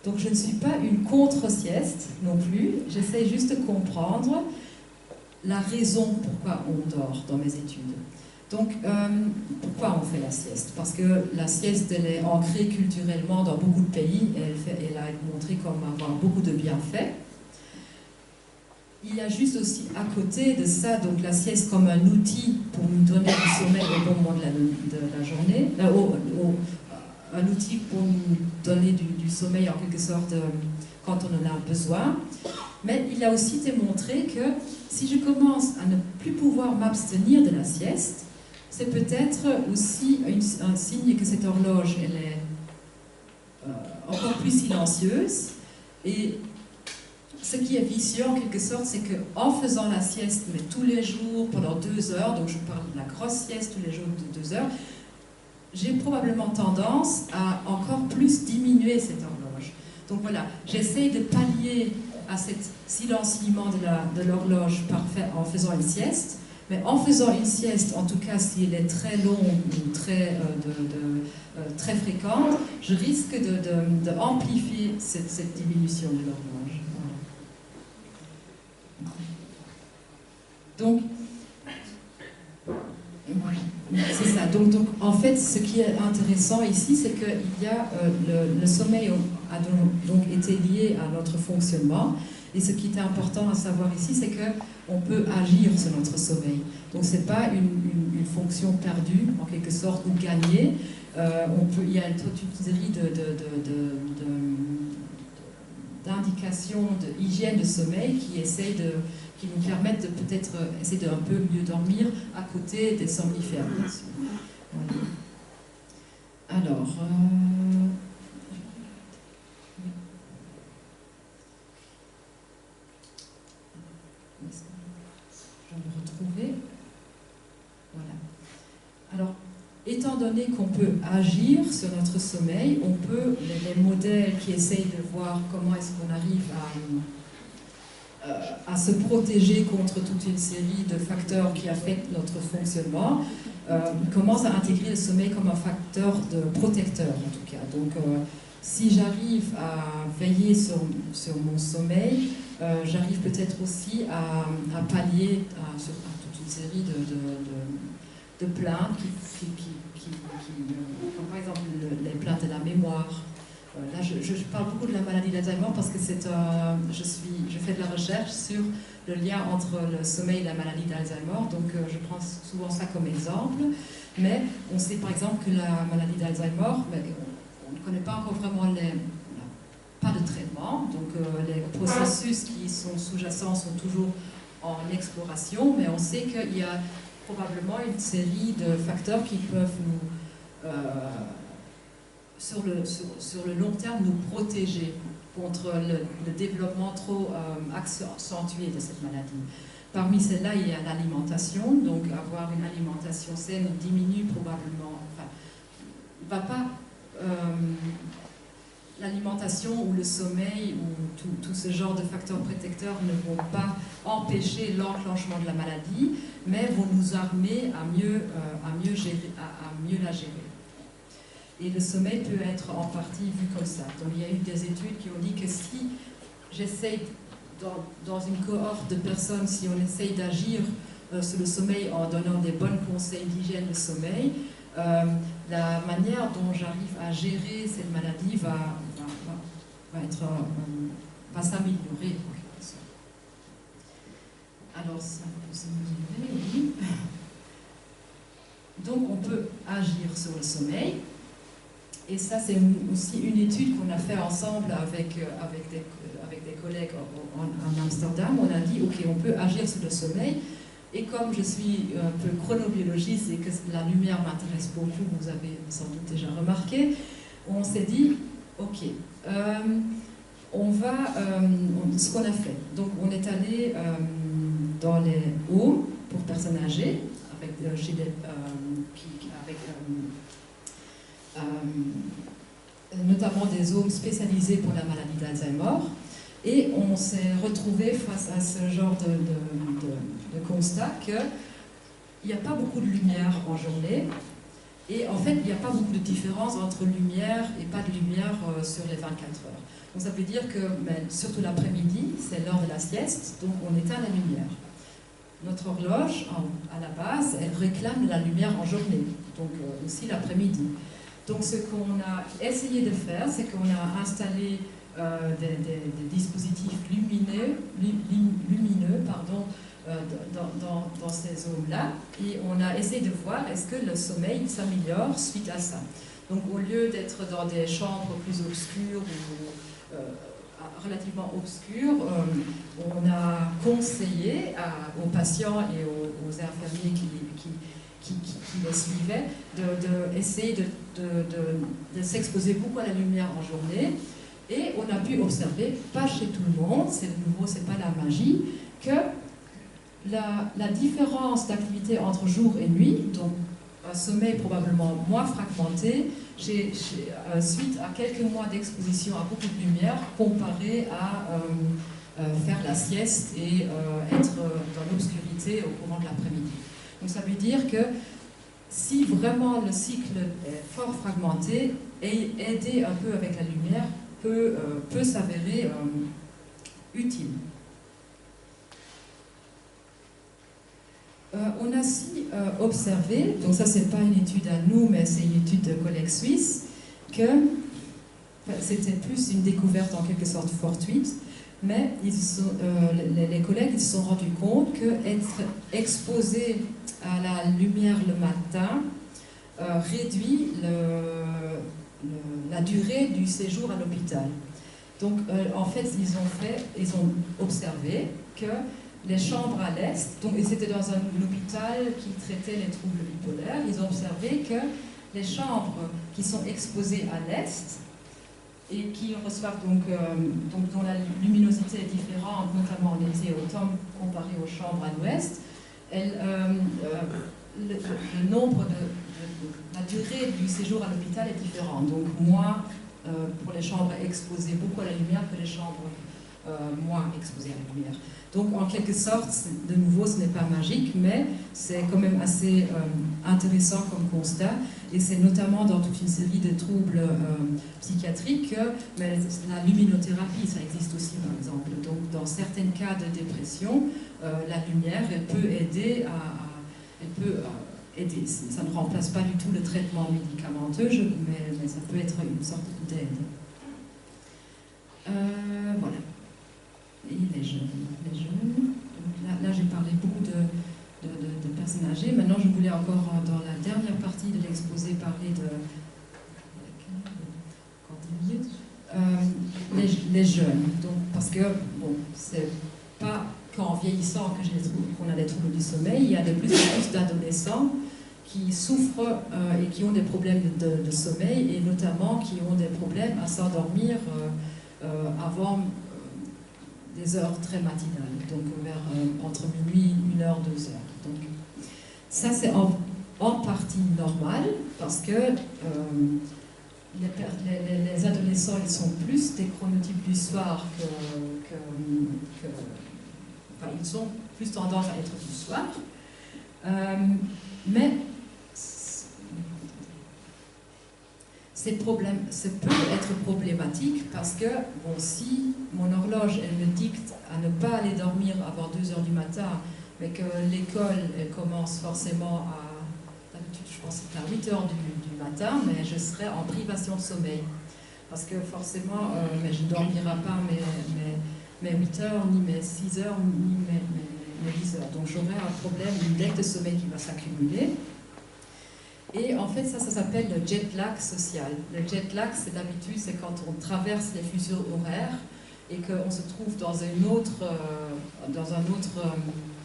Donc je ne suis pas une contre-sieste non plus, j'essaie juste de comprendre la raison pourquoi on dort dans mes études. Donc, pourquoi on fait la sieste? Parce que la sieste, elle est ancrée culturellement dans beaucoup de pays, et elle a été montrée comme avoir beaucoup de bienfaits. Il y a juste aussi à côté de ça, donc la sieste comme un outil pour nous donner du sommeil au bon moment de la journée, un outil pour nous donner du sommeil en quelque sorte quand on en a besoin. Mais il a aussi démontré que si je commence à ne plus pouvoir m'abstenir de la sieste, c'est peut-être aussi un signe que cette horloge elle est encore plus silencieuse. Et ce qui est vicieux en quelque sorte, c'est qu'en faisant la sieste, mais tous les jours pendant 2 heures, donc je parle de la grosse sieste tous les jours de 2 heures, j'ai probablement tendance à encore plus diminuer cette horloge. Donc voilà, j'essaie de pallier à cet silenciement de l'horloge parfait en faisant une sieste, mais en faisant une sieste, en tout cas si elle est très longue ou très fréquente, je risque d'amplifier cette diminution de l'horloge. Voilà. Donc, C'est ça. Donc, en fait, ce qui est intéressant ici, c'est qu'il y a le sommeil a donc été lié à notre fonctionnement. Et ce qui est important à savoir ici, c'est qu'on peut agir sur notre sommeil. Donc, ce n'est pas une fonction perdue, en quelque sorte, ou gagnée. Il y a toute une série d'indications d'hygiène de sommeil qui nous permettent de peut-être essayer d'un peu mieux dormir à côté des somnifères, bien sûr. Voilà. Alors, je vais me retrouver. Voilà. Alors, étant donné qu'on peut agir sur notre sommeil, on peut, les modèles qui essayent de voir comment est-ce qu'on arrive à se protéger contre toute une série de facteurs qui affectent notre fonctionnement, commencent à intégrer le sommeil comme un facteur de protecteur en tout cas. Donc si j'arrive à veiller sur mon sommeil, j'arrive peut-être aussi à pallier sur toute une série de plaintes comme par exemple les plaintes de la mémoire. Là, je parle beaucoup de la maladie d'Alzheimer parce que je fais de la recherche sur le lien entre le sommeil et la maladie d'Alzheimer, donc je prends souvent ça comme exemple. Mais on sait par exemple que la maladie d'Alzheimer, on ne connaît pas encore vraiment pas de traitement, donc les processus qui sont sous-jacents sont toujours en exploration, mais on sait qu'il y a probablement une série de facteurs qui peuvent nous sur le long terme, nous protéger contre le développement trop accentué de cette maladie. Parmi celles-là, il y a l'alimentation. Donc, avoir une alimentation saine diminue probablement... Enfin, va pas... l'alimentation ou le sommeil ou tout ce genre de facteurs protecteurs ne vont pas empêcher l'enclenchement de la maladie, mais vont nous armer à mieux la gérer. Et le sommeil peut être en partie vu comme ça. Donc il y a eu des études qui ont dit que si j'essaye, dans une cohorte de personnes, si on essaye d'agir sur le sommeil en donnant des bons conseils d'hygiène de sommeil, la manière dont j'arrive à gérer cette maladie va s'améliorer. Alors ça peut s'améliorer, oui. Donc on peut agir sur le sommeil. Et ça, c'est aussi une étude qu'on a fait ensemble avec des collègues en Amsterdam. On a dit, ok, on peut agir sur le sommeil. Et comme je suis un peu chronobiologiste et que la lumière m'intéresse beaucoup, vous avez sans doute déjà remarqué, on s'est dit, ok, ce qu'on a fait. Donc, on est allé dans les homes pour personnes âgées, notamment des zones spécialisées pour la maladie d'Alzheimer, et on s'est retrouvé face à ce genre de constat qu'il n'y a pas beaucoup de lumière en journée, et en fait il n'y a pas beaucoup de différence entre lumière et pas de lumière sur les 24 heures. Donc ça veut dire que surtout l'après-midi, c'est l'heure de la sieste, donc on éteint la lumière. Notre horloge, à la base, elle réclame la lumière en journée, donc aussi l'après-midi. Donc ce qu'on a essayé de faire, c'est qu'on a installé des dispositifs lumineux dans ces zones-là, et on a essayé de voir est-ce que le sommeil s'améliore suite à ça. Donc au lieu d'être dans des chambres plus obscures ou relativement obscures, on a conseillé aux patients et aux infirmiers qui les suivaient d'essayer de s'exposer beaucoup à la lumière en journée. Et on a pu observer, pas chez tout le monde, c'est pas la magie, que la différence d'activité entre jour et nuit, donc un sommeil probablement moins fragmenté, suite à quelques mois d'exposition à beaucoup de lumière, comparé à faire la sieste et être dans l'obscurité au courant de l'après-midi. Donc ça veut dire que si vraiment le cycle est fort fragmenté, aider un peu avec la lumière peut s'avérer utile. On a aussi observé, donc ça c'est pas une étude à nous, mais c'est une étude de collègues suisses, que c'était plus une découverte en quelque sorte fortuite, mais les collègues ils se sont rendus compte qu'être exposé à la lumière le matin réduit la durée du séjour à l'hôpital. Donc en fait ils ont observé que les chambres à l'est, donc c'était dans un hôpital qui traitait les troubles bipolaires, ils ont observé que les chambres qui sont exposées à l'est et qui reçoivent donc dont la luminosité est différente, notamment en été et automne, comparé aux chambres à l'ouest, le nombre la durée du séjour à l'hôpital est différente. Donc moins pour les chambres exposées beaucoup à la lumière que les chambres moins exposées à la lumière. Donc en quelque sorte, de nouveau, ce n'est pas magique, mais c'est quand même assez intéressant comme constat. Et c'est notamment dans toute une série de troubles psychiatriques, mais la luminothérapie, ça existe aussi par exemple. Donc dans certains cas de dépression, la lumière, elle peut aider aider. Ça ne remplace pas du tout le traitement médicamenteux, mais ça peut être une sorte d'aide. Voilà. Et les jeunes. Donc là j'ai parlé beaucoup de personnes âgées. Maintenant, je voulais encore, dans la dernière partie de l'exposé, parler de... les jeunes. Donc, parce que, bon, c'est pas qu'en vieillissant qu'on a des troubles du sommeil, il y a de plus en plus d'adolescents qui souffrent et qui ont des problèmes de sommeil, et notamment qui ont des problèmes à s'endormir avant des heures très matinales, donc entre minuit, 1h, 2h. Donc, ça, c'est en partie normal, parce que les adolescents, ils sont plus des chronotypes du soir enfin, ils ont plus tendance à être du soir. Mais ça peut être problématique parce que, bon, si mon horloge, elle me dicte à ne pas aller dormir avant 2h du matin, mais que l'école, elle commence forcément d'habitude, je pense que c'est à 8h du matin, mais je serai en privation de sommeil. Parce que forcément, mais je ne dormirai pas mes 8h, ni mes 6h, ni mes 10h. Donc j'aurai un problème, une dette de sommeil qui va s'accumuler. Et en fait, ça s'appelle le jet lag social. Le jet lag, c'est d'habitude, c'est quand on traverse les fuseaux horaires et qu'on se trouve dans un autre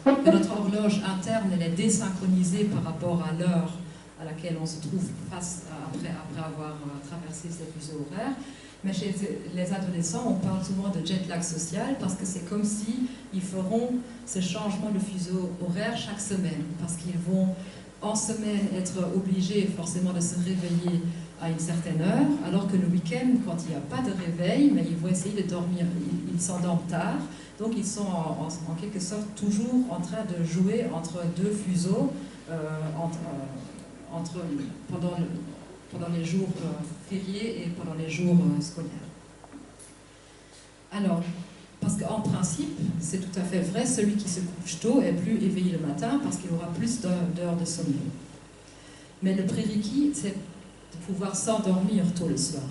que notre horloge interne, elle est désynchronisée par rapport à l'heure à laquelle on se trouve après avoir traversé ces fuseaux horaires. Mais chez les adolescents, on parle souvent de jet lag social parce que c'est comme si ils feront ce changement de fuseau horaire chaque semaine, parce qu'ils vont en semaine être obligés forcément de se réveiller à une certaine heure, alors que le week-end, quand il n'y a pas de réveil, mais ils vont essayer de dormir, ils s'endorment tard, donc ils sont en quelque sorte toujours en train de jouer entre deux fuseaux pendant les jours fériés et pendant les jours scolaires. Alors, parce qu'en principe, c'est tout à fait vrai, celui qui se couche tôt est plus éveillé le matin parce qu'il aura plus d'heures de sommeil. Mais le prérequis, c'est de pouvoir s'endormir tôt le soir.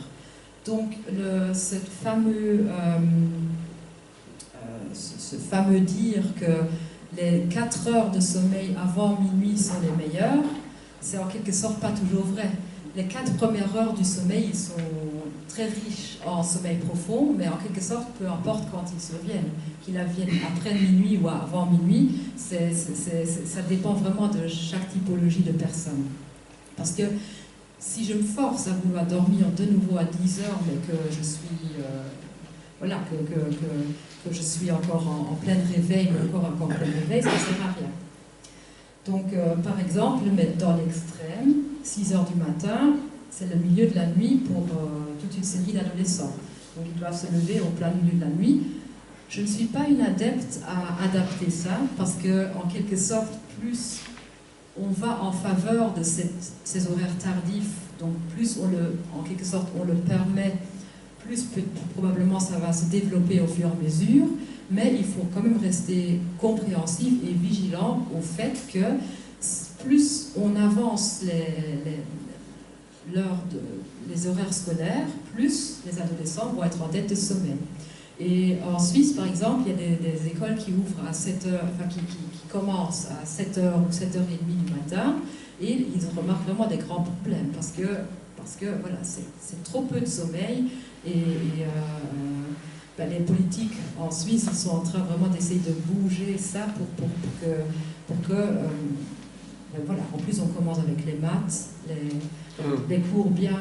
Donc, ce fameux dire que les 4 heures de sommeil avant minuit sont les meilleures, c'est en quelque sorte pas toujours vrai. Les 4 premières heures du sommeil, ils sont très riches en sommeil profond, mais en quelque sorte, peu importe quand ils surviennent, qu'ils viennent après minuit ou avant minuit, ça dépend vraiment de chaque typologie de personne. Parce que si je me force à vouloir dormir de nouveau à 10 heures, mais que je suis, que je suis encore en plein réveil, mais encore en plein réveil, ça ne sert à rien. Donc, par exemple, mettre dans l'extrême, 6 heures du matin, c'est le milieu de la nuit pour toute une série d'adolescents. Donc, ils doivent se lever au plein milieu de la nuit. Je ne suis pas une adepte à adapter ça, parce que, en quelque sorte, plus on va en faveur de ces horaires tardifs, donc plus en quelque sorte on le permet, plus probablement ça va se développer au fur et à mesure. mais il faut quand même rester compréhensif et vigilant au fait que plus on avance les horaires scolaires, plus les adolescents vont être en dette de sommeil. Et en Suisse, par exemple, il y a des écoles qui ouvrent à 7 heures, enfin qui commencent à 7h ou 7h30 du matin, et ils remarquent vraiment des grands problèmes parce que voilà, c'est trop peu de sommeil les politiques en Suisse, ils sont en train vraiment d'essayer de bouger ça pour que voilà. En plus, on commence avec les maths, les cours bien,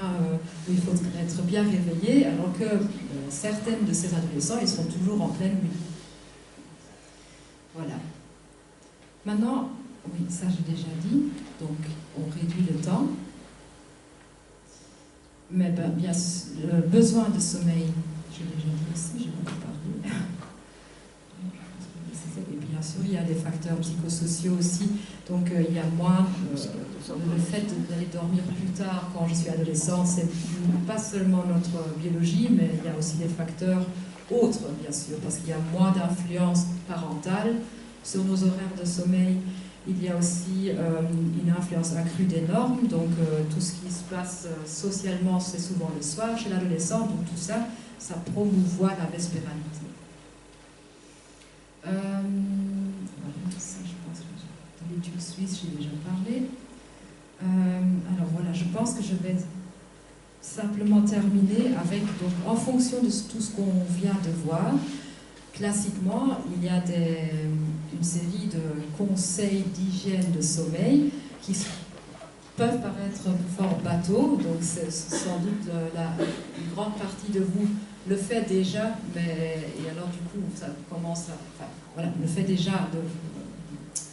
où il faut être bien réveillé, alors que certaines de ces adolescents, ils sont toujours en pleine nuit. Voilà. Maintenant, oui, ça j'ai déjà dit, donc on réduit le temps. Mais bien sûr, le besoin de sommeil, j'ai déjà dit aussi, je vais en parler. Et bien sûr, il y a des facteurs psychosociaux aussi. Donc, il y a moins. Le fait d'aller dormir plus tard quand je suis adolescente, c'est pas seulement notre biologie, mais il y a aussi des facteurs autres, bien sûr, parce qu'il y a moins d'influence parentale sur nos horaires de sommeil. Il y a aussi une influence accrue des normes, donc tout ce qui se passe socialement, c'est souvent le soir chez l'adolescent, donc tout ça, ça promouvoit la vespéralité. Voilà, ça je pense que dans l'étude suisse, j'ai déjà parlé. Alors voilà, je pense que je vais simplement terminer avec, donc en fonction de tout ce qu'on vient de voir, classiquement, il y a une série de conseils d'hygiène de sommeil qui peuvent paraître fort bateaux, donc c'est sans doute une grande partie de vous le fait déjà, et alors du coup ça commence à... Enfin, voilà, le fait déjà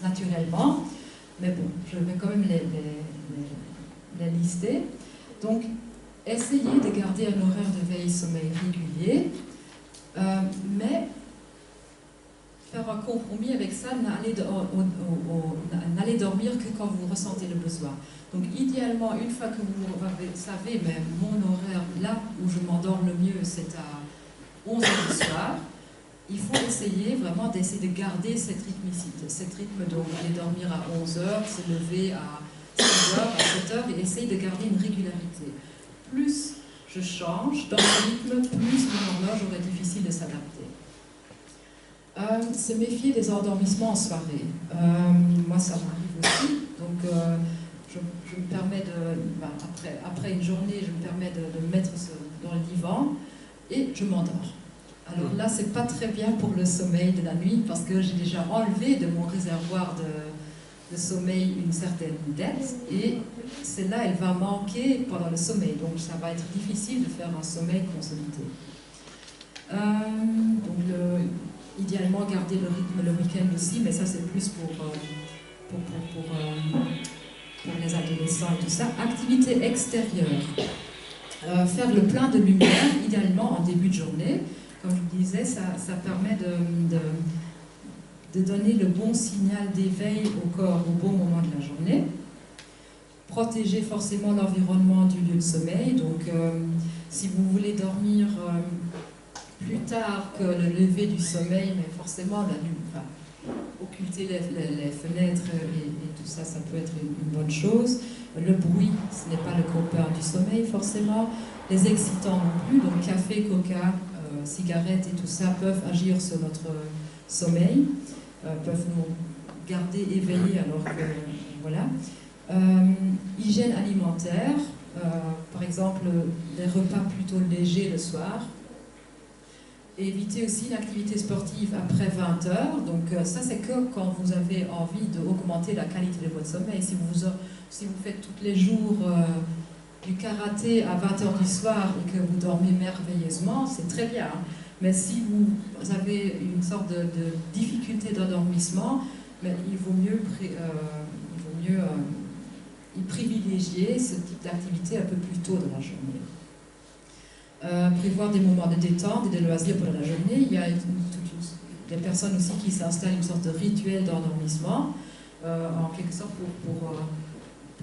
naturellement, mais bon, je vais quand même les lister. Donc, essayez de garder un horaire de veille-sommeil régulier, mais faire un compromis avec ça, n'allez dormir que quand vous ressentez le besoin. Donc idéalement, une fois que vous savez, mais mon horaire, là où je m'endors le mieux, c'est à 11h du soir, il faut essayer vraiment d'essayer de garder cette rythmicité, cet rythme, donc aller dormir à 11h, se lever à 6h, à 7h, et essayer de garder une régularité. Plus je change dans le rythme, plus mon horloge aurait difficile de s'adapter. Se méfier des endormissements en soirée. Moi, ça m'arrive aussi. Donc, je me permets après une journée, je me permets de me mettre dans le divan et je m'endors. Alors là, c'est pas très bien pour le sommeil de la nuit parce que j'ai déjà enlevé de mon réservoir de sommeil une certaine dette et celle-là, elle va manquer pendant le sommeil. Donc, ça va être difficile de faire un sommeil consolidé. Idéalement garder le rythme le week-end aussi, mais ça c'est plus pour les adolescents et tout ça. Activité extérieure. Faire le plein de lumière, idéalement en début de journée. Comme je vous disais, ça permet de donner le bon signal d'éveil au corps au bon moment de la journée. Protéger forcément l'environnement du lieu de sommeil. Donc, si vous voulez dormir plus tard que le lever du sommeil, mais forcément occulter les fenêtres et tout ça, ça peut être une bonne chose. Le bruit, ce n'est pas le copain du sommeil forcément. Les excitants non plus, donc café, coca, cigarettes et tout ça peuvent agir sur notre sommeil, peuvent nous garder éveillés alors que voilà. Hygiène alimentaire, par exemple des repas plutôt légers le soir. Éviter aussi l'activité sportive après 20h. Donc ça, c'est que quand vous avez envie d'augmenter la qualité de votre sommeil. Si vous faites tous les jours du karaté à 20h du soir et que vous dormez merveilleusement, c'est très bien. Mais si vous avez une sorte de difficulté d'endormissement, il vaut mieux privilégier ce type d'activité un peu plus tôt dans la journée. Prévoir des moments de détente et de loisirs pendant la journée. Il y a des personnes aussi qui s'installent une sorte de rituel d'endormissement, en quelque sorte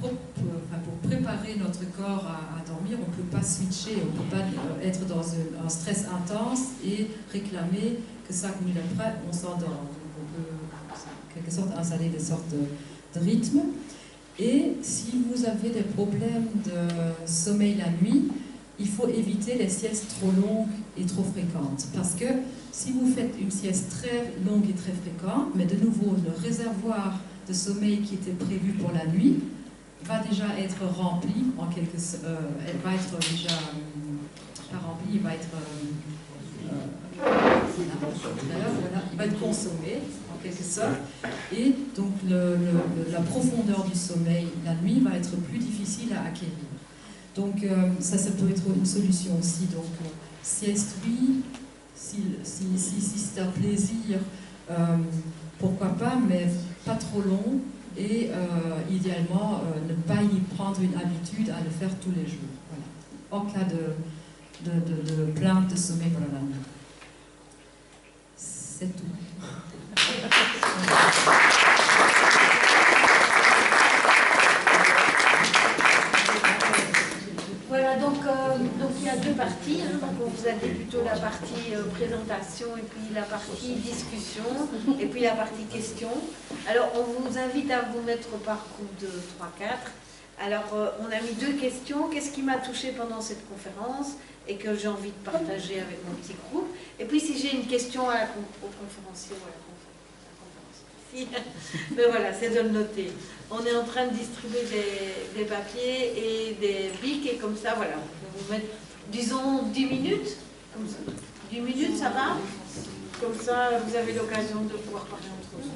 pour préparer préparer notre corps à dormir, on ne peut pas switcher, on ne peut pas être dans un stress intense et réclamer que 5 minutes après, on s'endort. On peut, en quelque sorte, installer des sortes de rythme. Et si vous avez des problèmes de sommeil la nuit, il faut éviter les siestes trop longues et trop fréquentes. Parce que si vous faites une sieste très longue et très fréquente, mais de nouveau, le réservoir de sommeil qui était prévu pour la nuit va déjà être rempli, en quelque sorte. Elle va être déjà pas remplie, il va être voilà, il va être consommé en quelque sorte, et donc la profondeur du sommeil la nuit va être plus difficile à acquérir. Donc ça peut être une solution aussi. Donc sieste oui, si c'est un plaisir, pourquoi pas, mais pas trop long, et idéalement ne pas y prendre une habitude à le faire tous les jours. Voilà. En cas de plainte de sommeil pendant la nuit. C'est tout. Voilà, donc il y a deux parties. Hein, donc on vous a dit plutôt la partie présentation et puis la partie discussion et puis la partie question. Alors on vous invite à vous mettre par groupe de 3-4. Alors on a mis 2 questions. Qu'est-ce qui m'a touché pendant cette conférence et que j'ai envie de partager avec mon petit groupe. Et puis si j'ai une question au conférencier ou à la conférence. Mais voilà, c'est de le noter. On est en train de distribuer des papiers et des bics et comme ça, voilà. On va vous mettre, disons, 10 minutes. Comme ça. 10 minutes, ça va? Comme ça, vous avez l'occasion de pouvoir parler entre vous.